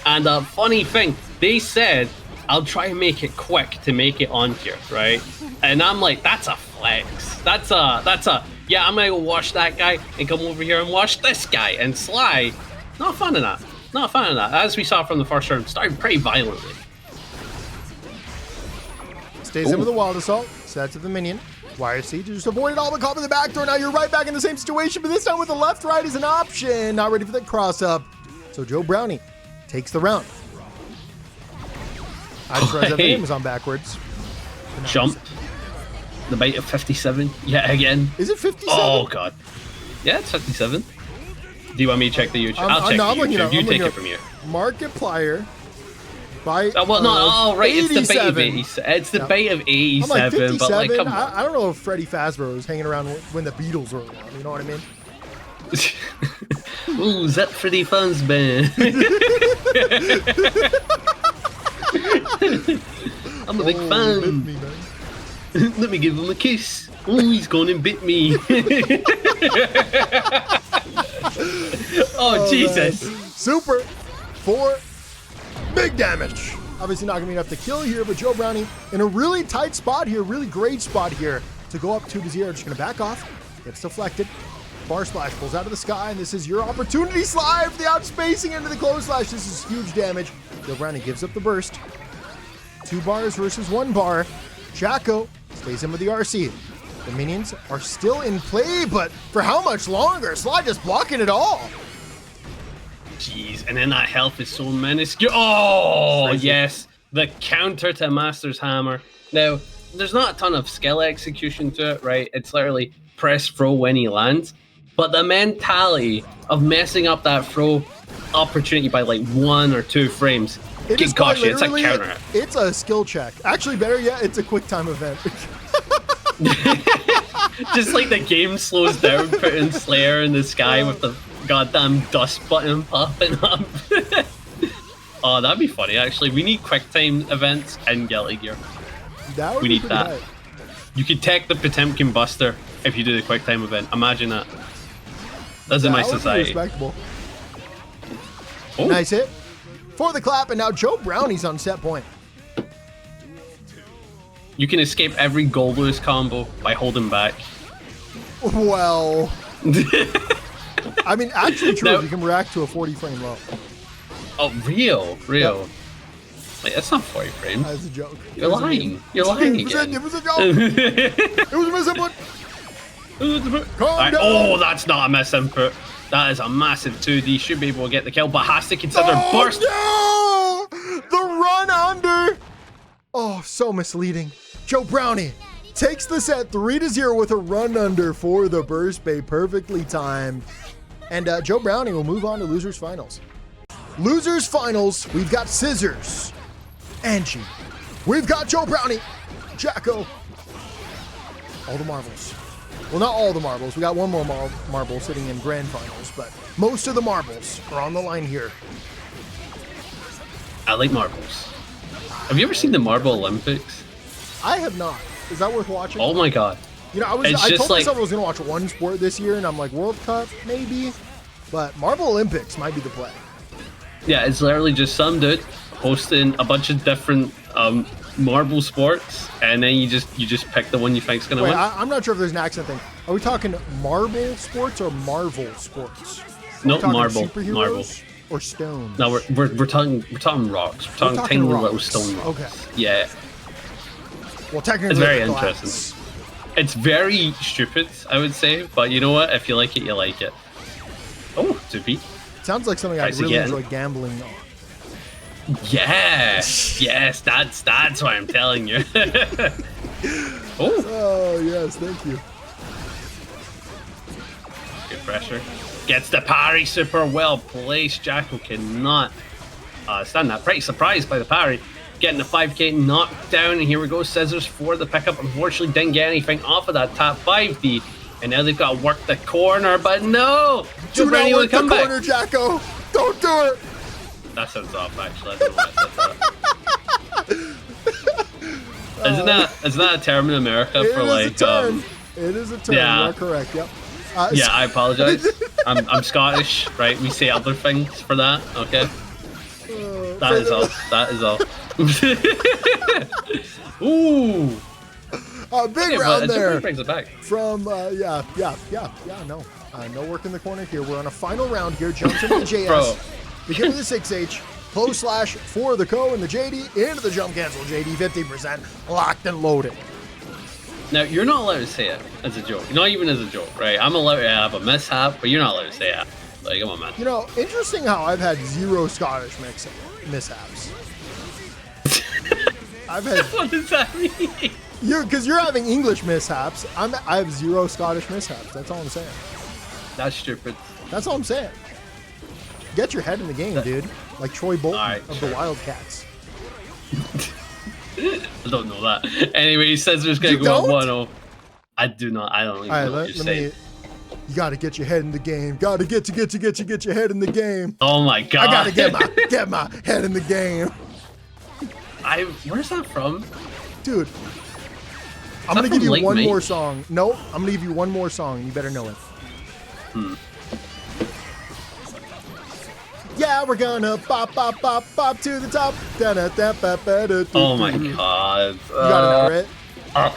And a funny thing, they said, I'll try and make it quick to make it on here, right? And I'm like, that's a flex. That's a, yeah, I'm gonna go watch that guy and come over here and watch this guy. And Sly, not a fan of that. Not a fan of that. As we saw from the first round, started pretty violently. Stays in with a wild assault, sets to the minion. Wire siege, just avoided all but caught in the back door. Now you're right back in the same situation, but this time with the left right is an option. Not ready for the cross up. So Joe Brownie takes the round. I just realized that the name was on backwards. Jump. The bait of 57. Yeah, again. Is it 57? Oh, God. Yeah, it's 57. Do you want me to check the YouTube? I'll check the YouTube. You take it from here. Markiplier. By, well, no, oh, right, 87. It's the bait of 87. It's the bait of 87, I'm like 57, but like, come on. I don't know if Freddy Fazbear was hanging around when the Beatles were around, you know what I mean? Ooh, is that Freddy Fazbear? I'm a big fan. Me, Let me give him a kiss. Oh, he's going and bit me. Oh, Jesus. Man. Super for big damage. Obviously not going to be enough to kill here, but Joe Brownie in a really tight spot here, really great spot here to go up 2-0. Just going to back off. Gets deflected. Bar Splash pulls out of the sky, and this is your opportunity. Slide for the outspacing into the close slash. This is huge damage. Joe Brownie gives up the burst. 2 bars versus 1 bar. Jacko stays in with the RC. The minions are still in play, but for how much longer? Sly just blocking it all. Jeez, and then that health is so minuscule. Oh, Crazy. yes. The counter to Master's Hammer. Now, there's not a ton of skill execution to it, right? It's literally press throw when he lands. But the mentality of messing up that throw opportunity by like 1 or 2 frames. Gosh, it's a counter. It's a skill check. Actually, better yet, it's a quick time event. Just like the game slows down, putting Slayer in the sky with the goddamn dust button popping up. Oh, that'd be funny, actually. We need quick time events in Guilty Gear. That would We be need pretty that. high. You could tech the Potemkin Buster if you do the quick time event. Imagine that. That's in my That would be society. respectable. Oh, Nice hit for the clap, and now Joe Brownie's on set point. you can escape every Goldlewis combo by holding back. Well, I mean, actually true, No. if you can react to a 40 frame low. Oh, real. Yep. Like, that's not 40 frames. That's a joke. You're lying. You're lying again. It was a joke. It was a misinput. Calm Alright, down. oh, that's not a misinput. That is a massive 2D. Should be able to get the kill, but has to consider burst. No! The run under. Oh, so misleading. Joe Brownie takes the set 3-0 with a run under for the burst bait, perfectly timed. And Joe Brownie will move on to losers finals. Losers finals, we've got Scissors, Anji. We've got Joe Brownie, Jacko. All the marbles. Well, not all the marbles. We got one more marble sitting in grand finals, but most of the marbles are on the line here. I like marbles. Have you ever seen the Marble Olympics? I have not. Is that worth watching? Oh my god. You know, I It's told just like- myself I was going to watch one sport this year, and I'm like, World Cup, maybe? But Marble Olympics might be the play. Yeah, it's literally just some dude hosting a bunch of different marble sports, and then you just pick the one you think's gonna Wait, win. I'm not sure if there's an accent thing. Are we talking marble sports or Marvel sports? No, Are we talking marble, superheroes marble. Or stones? No, we're talking rocks. We're talking talking tiny little rocks. stone rocks. Okay. Yeah, Well, technically, it's very they're glass. interesting. It's very stupid, I would say, but you know what? If you like it, you like it. Oh, to beat. Sounds like something I'd Tries really again. enjoy gambling on. Yes, yes, that's what I'm telling you. Oh, Oh, yes, thank you. good pressure. Gets the parry, super well placed. Jacko cannot stand that. Pretty surprised by the parry. Getting the 5k knocked down, and here we go. Scissors for the pickup. Unfortunately, didn't get anything off of that top 5D. And now they've got to work the corner, but no! Joe Do Brownie not will work the come back. corner, Jacko. Don't do it. That sounds off, actually. I don't know what isn't that a term in America It for is like a term. It is a term. yeah. You are correct. Yep. Yeah, I apologize. I'm Scottish, right? We say other things for that, okay? That is all. That is all. Ooh. Big Okay, round but there it brings it back. from, no. No work in the corner here. We're on a final round here. Jumps into the JS. Bro. Begin with the 6H. Close slash for the Co and the JD. Into the jump cancel. JD 50%. Locked and loaded. Now, you're not allowed to say it as a joke. Not even as a joke, right? I'm allowed to have a mishap, but you're not allowed to say it. Like, come on, man. You know, interesting how I've had 0 Scottish mishaps. I've had What does that mean? because you're having English mishaps. I have 0 Scottish mishaps. That's all I'm saying. That's stupid. That's all I'm saying. Get your head in the game, dude. Like Troy Bolton All right, of sure. the Wildcats. I don't know that. Anyway, he says there's going You to go don't? up 1-0. I do not. I don't even All right, know what let you're me. saying. You gotta get your head in the game. Gotta get your head in the game. Oh my god. I gotta get my head in the game, Where's that from? dude. I'm gonna give you Like one Me? more song. No, I'm gonna give you one more song. You better know it. Yeah, we're gonna bop, bop, bop, bop to the top. Oh my god. You got it now,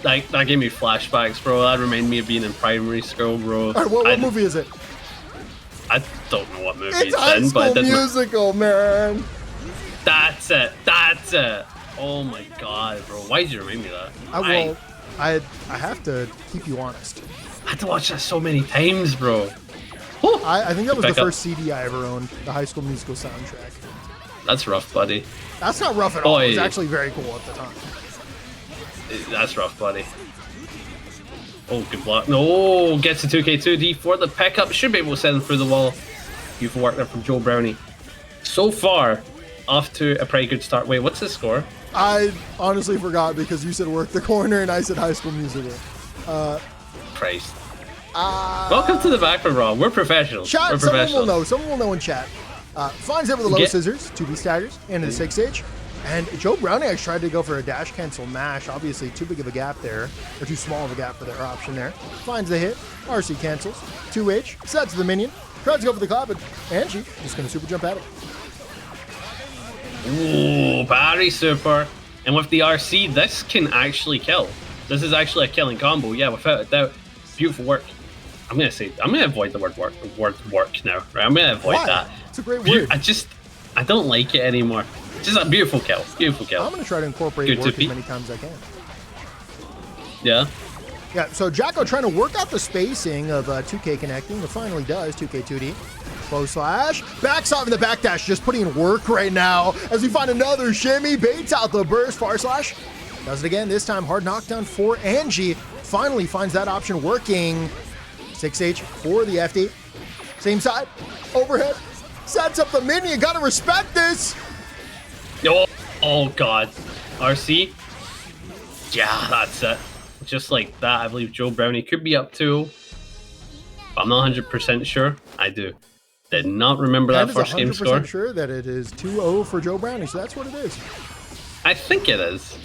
right? That gave me flashbacks, bro. That reminded me of being in primary school, bro. All right, what movie is it? I don't know what movie It's High in, School but it didn't. Musical, man. That's it. That's it. Oh my god, bro. Why did you remind me of that? I have to keep you honest. I had to watch that so many times, bro. I think that was the first CD I ever owned, the High School Musical soundtrack. That's rough, buddy. That's not rough at all. It was actually very cool at the time. That's rough, buddy. Oh, good block. No, gets the 2K2D for the pickup. Should be able to send him through the wall. Beautiful work there from Joe Brownie. So far, off to a pretty good start. Wait, what's his score? I honestly forgot because you said work the corner and I said High School Musical. Christ. Welcome to the baccpaBrawl. We're professionals. Chat, We're someone professionals. will know. Someone will know in chat. Finds it with the low scissors, 2B staggers, into the 6H. And Joe Brownie actually tried to go for a dash cancel mash. Obviously, too big of a gap there, or too small of a gap for their option there. Finds the hit. RC cancels. 2H. Sets the minion. Tries to go for the clap, but Anji just going to super jump at it. Ooh, Barry super. And with the RC, this can actually kill. This is actually a killing combo. Yeah, without a doubt. Beautiful work. I'm gonna avoid the word work now, right? I'm gonna avoid that. It's a great word. I don't like it anymore. Just a beautiful kill. Beautiful kill. I'm gonna try to incorporate work as many times as I can. Yeah. Yeah, so Jacko trying to work out the spacing of 2K connecting. It finally does. 2K2D. Close slash. Backs off in the backdash. Just putting in work right now as we find another shimmy. Baits out the burst. Far slash. Does it again. This time hard knockdown for Anji. Finally finds that option working. 6H for the FD. Same side. Overhead. Sets up the minion. Gotta respect this. Oh god. RC. Yeah, that's it. Just like that, I believe Joe Brownie could be up to. I'm not 100% sure. I did not remember that first game score. I'm sure that it is 2-0 for Joe Brownie, so that's what it is. I think it is.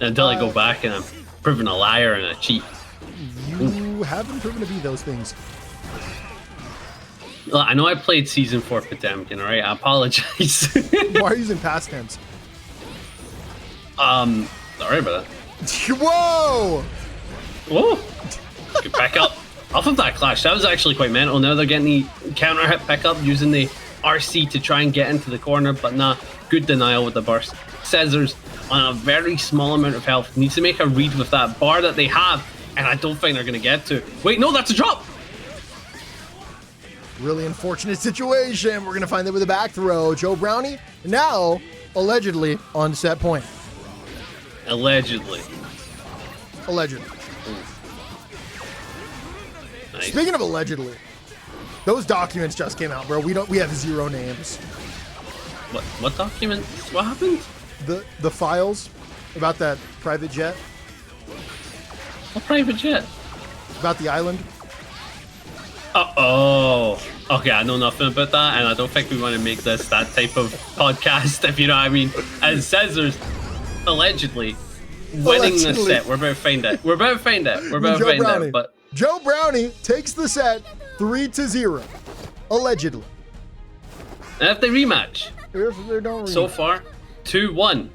Until I go back and I'm proven a liar and a cheat. You haven't proven to be those things. Well, I know I played Season 4 Potemkin, alright? I apologize. Why are you using past tense? Sorry about that. Whoa! Whoa! Good back up. Off of that clash, that was actually quite mental. Now they're getting the counter hit pick up using the RC to try and get into the corner, but nah, good denial with the burst. Scissors on a very small amount of health. Needs to make a read with that bar that they have, and I don't think they're going to get to. Wait, no, that's a drop! Really unfortunate situation. We're going to find it with a back throw. Joe Brownie now allegedly on set point. Allegedly. Allegedly. Nice. Speaking of allegedly, those documents just came out, bro. We have 0 names. What documents? What happened? The files about that private jet. What private jet? About the island. Oh. Okay, I know nothing about that, and I don't think we want to make this that type of podcast, if you know what I mean. As Scissors, allegedly winning the set. We're about to find it. We're about to find it. But Joe Brownie takes the set 3-0. Allegedly. And if they rematch. If they don't rematch. So far, 2-1.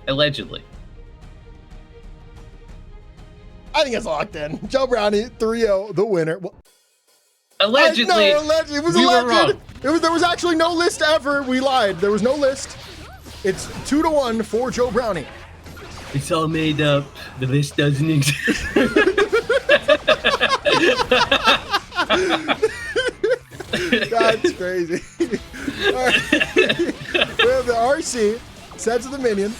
Allegedly. I think it's locked in. Joe Brownie, 3-0, the winner. Allegedly. No, allegedly. It was alleged. There was actually no list ever. We lied. There was no list. It's 2-1 for Joe Brownie. It's all made up. The list doesn't exist. That's crazy. All right. We have the RC. Sets of the minion.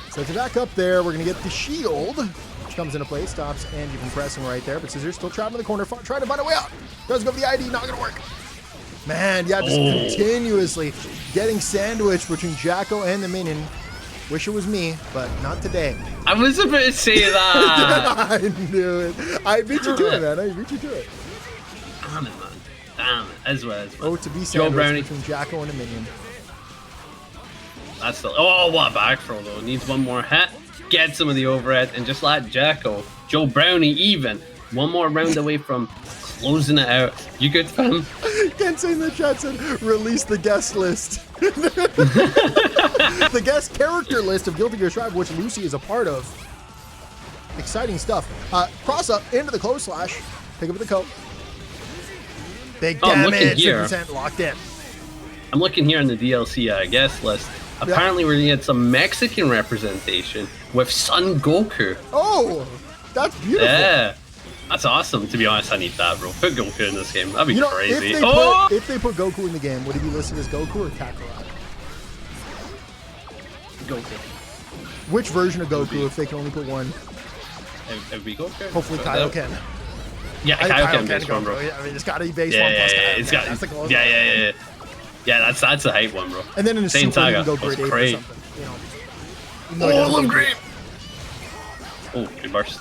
Sets it back up there. We're going to get the shield, which comes into play. Stops Anji from pressing right there. But Scissors still trapped in the corner. Trying to find a way out. Does go for the ID. Not going to work. Man, yeah, just continuously getting sandwiched between Jacko and the minion. Wish it was me, but not today. I was about to say that. I knew it. I beat you to it, man. I beat you to it. Damn it, man. Damn it. As well. Oh, to be Joe Brownie between Jacko and a minion. That's still. Oh, what a back throw though. Needs one more hit. get some of the overhead, and just like Jacko, Joe Brownie even one more round away from closing it out. You good, fam? Kensei in the chat said, release the guest list. The guest character list of Guilty Gear Strive, which Lucy is a part of. Exciting stuff. Cross up into the close slash. Pick up the coat. Big damage. 50% locked in. I'm looking here on the DLC guest list. Apparently, we're going to get some Mexican representation with Son Goku. Oh, that's beautiful. Yeah. That's awesome. To be honest, I need that, bro. Put Goku in this game. That'd be crazy. If they put Goku in the game, would he be listed as Goku or Kakarot? Goku. Which version of Goku, if they can only put one? It would be Goku. Hopefully Kaioken. Yeah, Kaioken based one, bro. Yeah, I mean, it's got to be based one plus Kaioken. It's got, that's the close Yeah, that's the hype one, bro. And then in a Same super, you Saga. can go grade 8 or something. You know. I love great. Oh, good burst.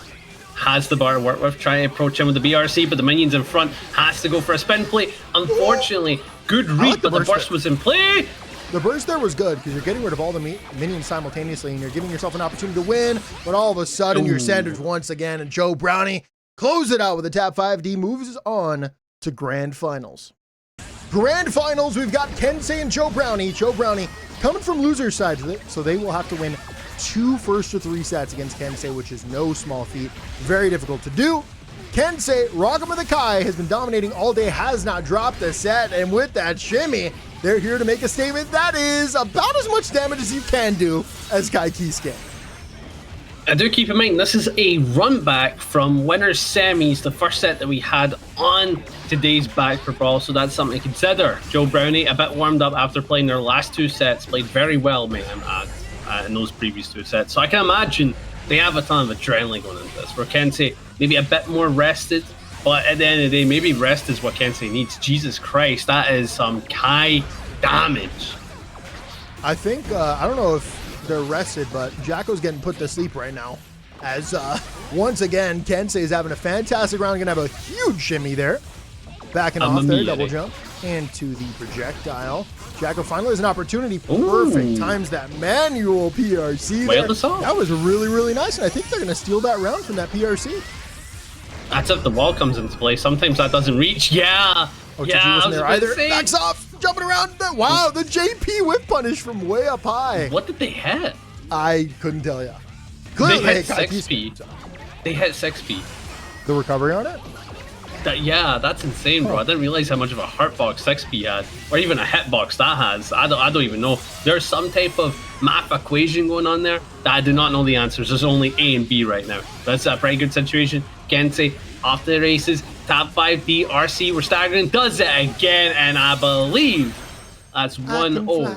Has the bar to work with, trying to approach him with the BRC, but the minions in front has to go for a spin play. Unfortunately, good read, but the burst was in play. The burst there was good because you're getting rid of all the minions simultaneously and you're giving yourself an opportunity to win, but all of a sudden you're sandwiched once again, and Joe Brownie closes it out with a tap 5D, moves on to Grand Finals. Grand Finals, we've got Kensei and Joe Brownie. Joe Brownie coming from loser's side, so they will have to win 2 first to 3 sets against Kensei, which is no small feat. Very difficult to do. Kensei, rocking with a Kai, has been dominating all day, has not dropped a set, and with that shimmy, they're here to make a statement that is about as much damage as you can do as Kai Kiske. I do keep in mind, this is a run back from winners semis, the first set that we had on today's baccpaBrawl, so that's something to consider. Joe Brownie, a bit warmed up after playing their last 2 sets, played very well, may I add, in those previous 2 sets. So I can imagine they have a ton of adrenaline going into this. For Kensei, maybe a bit more rested, but at the end of the day, maybe rest is what Kensei needs. Jesus Christ, that is some Kai damage. I think, I don't know if they're rested, but Jacko's getting put to sleep right now. As once again, Kensei is having a fantastic round. Gonna have a huge shimmy there. Backing off there, double jump into the projectile. Jacko finally has an opportunity. Perfect times that manual PRC there. That was really, really nice, and I think they're gonna steal that round from that PRC. That's if the wall comes into play. Sometimes that doesn't reach. Yeah. Oh, yeah, wasn't there either. Backs off, jumping around. Wow, the JP whip punish from way up high. What did they hit? I couldn't tell you. Clearly, they hit 6P. They hit 6P. The recovery on it? Yeah, that's insane, bro. I didn't realize how much of a heartbox 6P had, or even a hitbox that has. I don't even know. There's some type of math equation going on there that I do not know the answers. There's only A and B right now. That's a pretty good situation. Kensei off the races. Top 5D RC. We're staggering. Does it again, and I believe that's 1-0.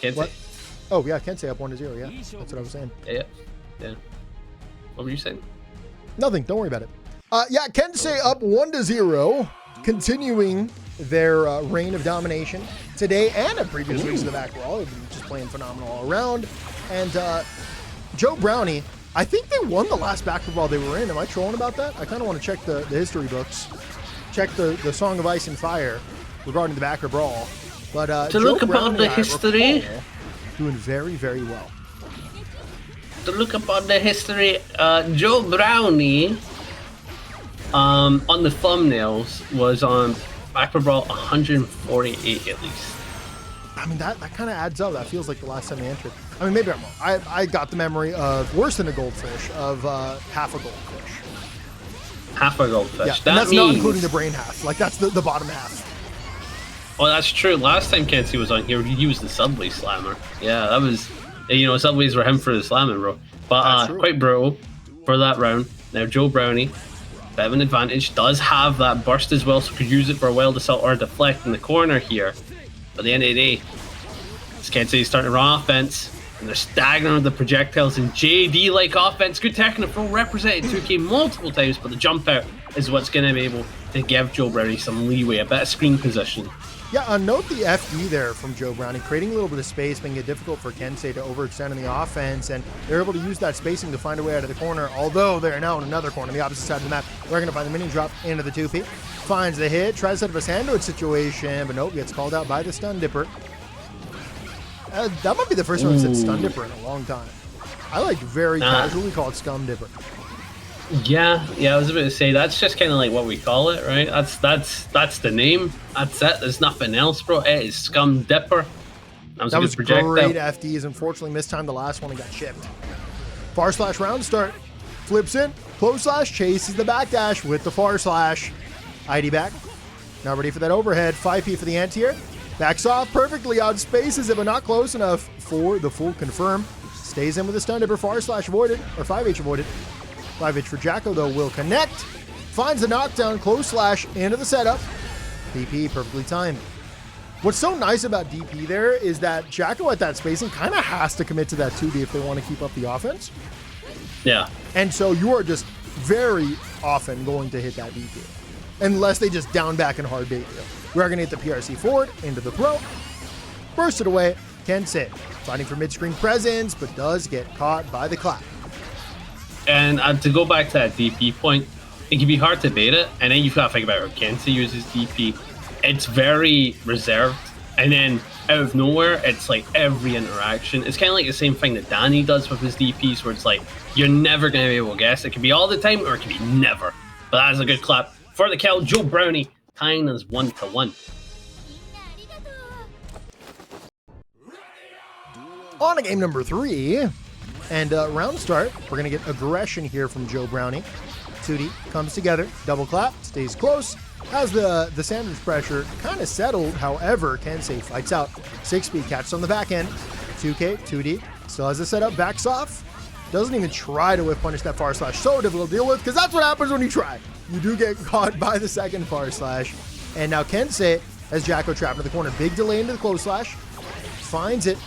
Kensei. What? Oh yeah, Kensei up 1-0. Yeah, that's what I was saying. Yeah. What were you saying? Nothing. Don't worry about it. Yeah, Kensei up 1-0, continuing their reign of domination today and in previous weeks of the baccpaBrawl. They've been just playing phenomenal all around. And Joe Brownie, I think they won the last baccpaBrawl they were in. Am I trolling about that? I kind of want to check the history books, check the Song of Ice and Fire regarding the baccpaBrawl. But to look upon the history, doing very, very well. To look upon the history, Joe Brownie on the thumbnails was on baccpaBrawl 148 at least. I mean, that kind of adds up. That feels like the last time he entered. I mean, maybe I'm wrong. I got the memory of worse than a goldfish, of half a goldfish. Half a goldfish. Yeah, and that's not including the brain half. Like, that's the bottom half. Oh, that's true. Last time Kensei was on here, he used the Subway Slammer. Yeah, that was, Subways were him for the slamming, bro. But quite brutal for that round. Now, Joe Brownie, bit of an advantage, does have that burst as well, so could use it for a wild assault or deflect in the corner here. But at the end of the day, Kensei is starting to run offense, and they're staggering with the projectiles and JD-like offense. Good tech and a full represented 2K multiple times, but the jump out is what's going to be able to give Joe Brownie some leeway, a bit of screen position. Yeah, note the FD there from Joe Brownie, creating a little bit of space, making it difficult for Kensei to overextend in the offense, and they're able to use that spacing to find a way out of the corner, although they're now in another corner, the opposite side of the map. They're going to find the mini drop into the 2P. Finds the hit, tries to set up a sandwich situation, but nope, gets called out by the stun dipper. That might be the first time I've said stun dipper in a long time. I like very casually call it Scum Dipper. Yeah, I was about to say that's just kind of like what we call it, right? That's the name. That's it. There's nothing else, bro. It is Scum Dipper. That was great FDs. Unfortunately, mistimed the last one and got chipped. Far slash round start. Flips in. Close slash chases the backdash with the far slash. ID back. Now ready for that overhead. 5P for the anti-air. Backs off perfectly, outspaces it, but not close enough for the full confirm. Stays in with a stun dipper. Far slash avoided, or 5H avoided. 5H for Jacko, though, will connect. Finds the knockdown. Close slash into the setup. DP perfectly timed. What's so nice about DP there is that Jacko at that spacing kind of has to commit to that 2D if they want to keep up the offense. Yeah. And so you are just very often going to hit that DP. Unless they just down back and hard bait you. We are going to hit the PRC forward, into the throw. Burst it away. Kensei fighting for mid-screen presence, but does get caught by the clap. And to go back to that DP point, it can be hard to bait it, and then you've got to think about how Kensei uses DP. It's very reserved, and then out of nowhere, it's like every interaction. It's kind of like the same thing that Danny does with his DPs, where it's like, you're never going to be able to guess. It can be all the time, or it can be never. But that is a good clap for the kill. Joe Brownie tying us 1-1. On to game number 3, and round start, we're going to get aggression here from Joe Brownie. 2D comes together, double clap, stays close. As the sandwich pressure kind of settled, however, Kensei fights out. 6-speed catches on the back end. 2K, 2D, still has the setup, backs off. Doesn't even try to whiff punish that far slash. So difficult to deal with, because that's what happens when you try. You do get caught by the second far slash. And now Kensei has Jacko trapped in the corner. Big delay into the close slash. Finds it.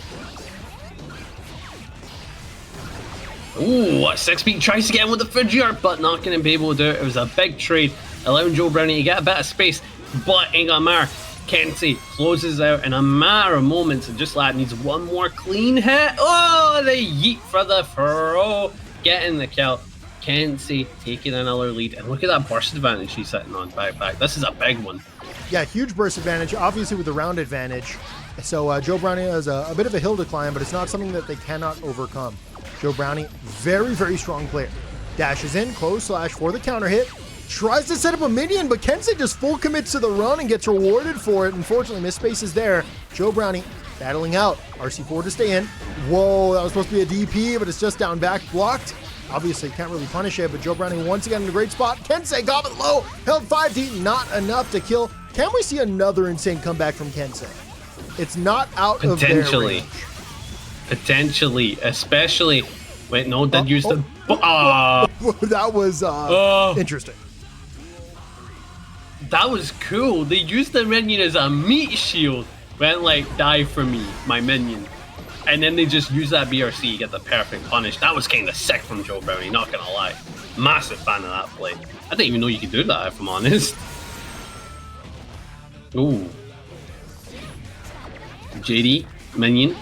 Ooh, 6-speed tries again with the Patriarch, but not going to be able to do it. It was a big trade, allowing Joe Brownie to get a bit of space, but ain't gonna matter. Kensei closes out in a matter of moments and just like needs one more clean hit. Oh, the yeet for the throw, getting the kill. Kensei taking another lead, and look at that burst advantage he's sitting on back. This is a big one. Yeah, huge burst advantage, obviously with the round advantage. So Joe Brownie has a bit of a hill to climb, but it's not something that they cannot overcome. Joe Brownie, very, very strong player. Dashes in, close slash for the counter hit. Tries to set up a minion, but Kensei just full commits to the run and gets rewarded for it. Unfortunately, misspace is there. Joe Brownie battling out. RC4 to stay in. Whoa, that was supposed to be a DP, but it's just down back, blocked. Obviously, can't really punish it, but Joe Brownie once again in a great spot. Kensei got it low, held 5D, not enough to kill. Can we see another insane comeback from Kensei? It's not out of their range. Potentially, especially. Wait, no, did use the. That was interesting. That was cool. They used the minion as a meat shield. Went like, die for me, my minion. And then they just use that BRC to get the perfect punish. That was kind of sick from Joe Brownie, not gonna lie. Massive fan of that play. I didn't even know you could do that, if I'm honest. Ooh. JD, minion.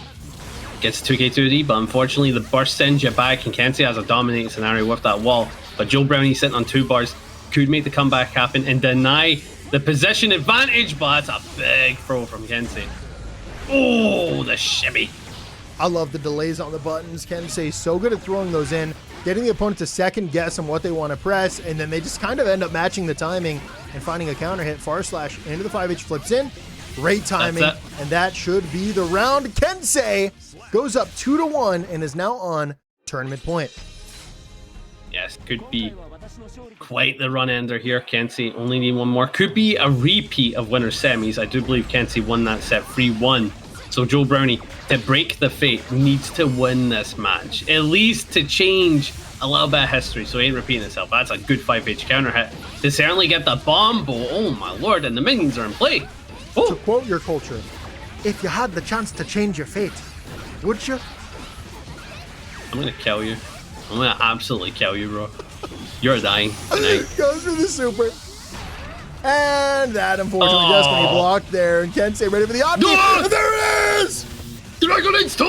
Gets 2K2D, but unfortunately the burst sends you back, and Kensei has a dominating scenario with that wall. But Joe Brownie sitting on 2 bars could make the comeback happen and deny the position advantage, but that's a big throw from Kensei. Oh, the shimmy. I love the delays on the buttons. Kensei so good at throwing those in, getting the opponent to second guess on what they want to press, and then they just kind of end up matching the timing and finding a counter hit. Far slash into the 5H, flips in. Great timing, and that should be the round. Kensei goes up 2-1 and is now on tournament point. Yes, could be quite the run ender here. Kensei only need one more. Could be a repeat of winner semis. I do believe Kensei won that set 3-1. So Joe Brownie, to break the fate, needs to win this match. At least to change a little bit of history, so he ain't repeating himself. That's a good 5H counter hit. To certainly get the bomb bowl. Oh my lord, and the minions are in play. Oh. To quote your culture, if you had the chance to change your fate, would you? I'm gonna kill you. I'm gonna absolutely kill you, bro. You're dying tonight. Goes for the super. And that, unfortunately, just going to be blocked there. And Kensei ready for the option. And there it is! Dragon Age 2!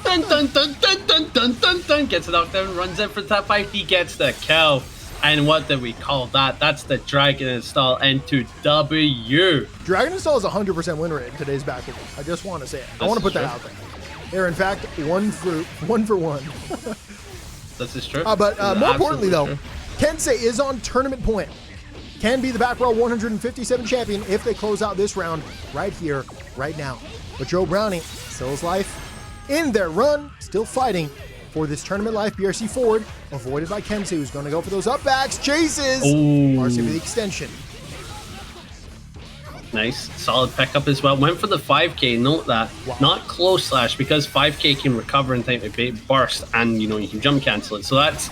Dun dun dun dun dun dun dun dun. Gets it knocked down, runs in for the top 5D, gets the kill. And what do we call that? That's the Dragon Install into W. Dragon Install is 100% win rate in today's backpack. I just want to say it. I want to put that out there. They're in fact one for one. This is true. But more importantly, though, true. Kensei is on tournament point. Can be the baccpaBrawl 157 champion if they close out this round right here, right now. But Joe Brownie still has life in their run, still fighting for this tournament life. BRC forward, avoided by Kensei, who's going to go for those up backs. Chases! RC with the extension. Nice. Solid pickup as well. Went for the 5k. Note that. Wow. Not close slash, because 5k can recover in time to burst, and you know you can jump cancel it. So that's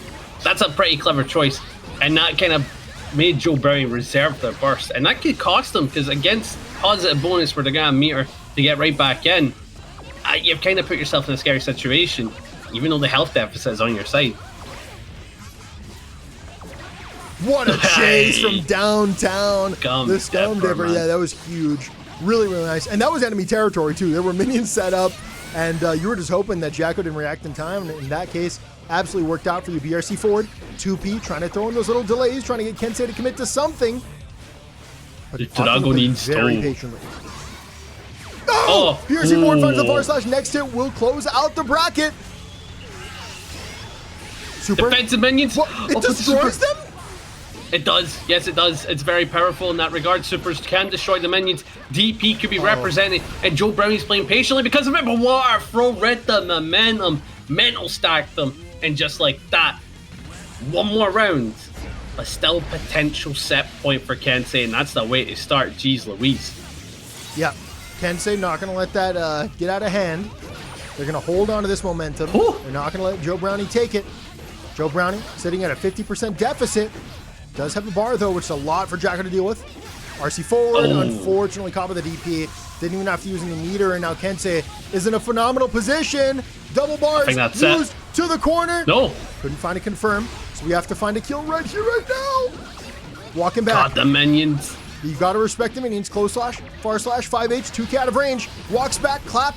a pretty clever choice. And that kind of made Joe Brownie reserve their burst. And that could cost them, because against positive bonus where they're going to meter to get right back in, you've kind of put yourself in a scary situation, even though the health deficit is on your side. What a chase from downtown. The Scum Dipper, man. yeah, that was huge. Really, really nice. And that was enemy territory, too. There were minions set up, and you were just hoping that Jacko didn't react in time. And in that case, absolutely worked out for you. BRC forward, 2P, trying to throw in those little delays, trying to get Kensei to commit to something. But Drago needs very stone. patiently. Oh! BRC forward finds the far slash. Next hit will close out the bracket. Super. Defensive minions. What? It destroys them? It does. Yes, it does. It's very powerful in that regard. Supers can destroy the minions. DP could be represented, and Joe Brownie's playing patiently because of it. But water, throw red the momentum, mental stack them, and just like that, one more round. But still potential set point for Kensei, and that's the way to start. Jeez Louise. Yeah, Kensei not going to let that get out of hand. They're going to hold on to this momentum. Ooh. They're not going to let Joe Brownie take it. Joe Brownie sitting at a 50% deficit. Does have a bar, though, which is a lot for Jacko to deal with. RC forward, unfortunately caught with the DP. Didn't even have to use any meter, and now Kensei is in a phenomenal position. Double bars used to the corner. No. Couldn't find a confirm, so we have to find a kill right here, right now. Walking back. Got the minions. You've got to respect the minions. Close slash, far slash, 5H, 2K out of range. Walks back, clap,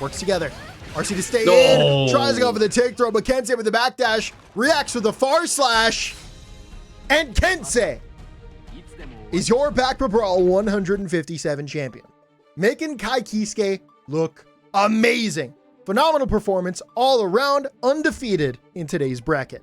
works together. RC to stay in, tries to go for the take throw, but Kensei with the backdash, reacts with the far slash. And Kensei is your baccpaBrawl 157 champion, making Kiske look amazing. Phenomenal performance all around, undefeated in today's bracket.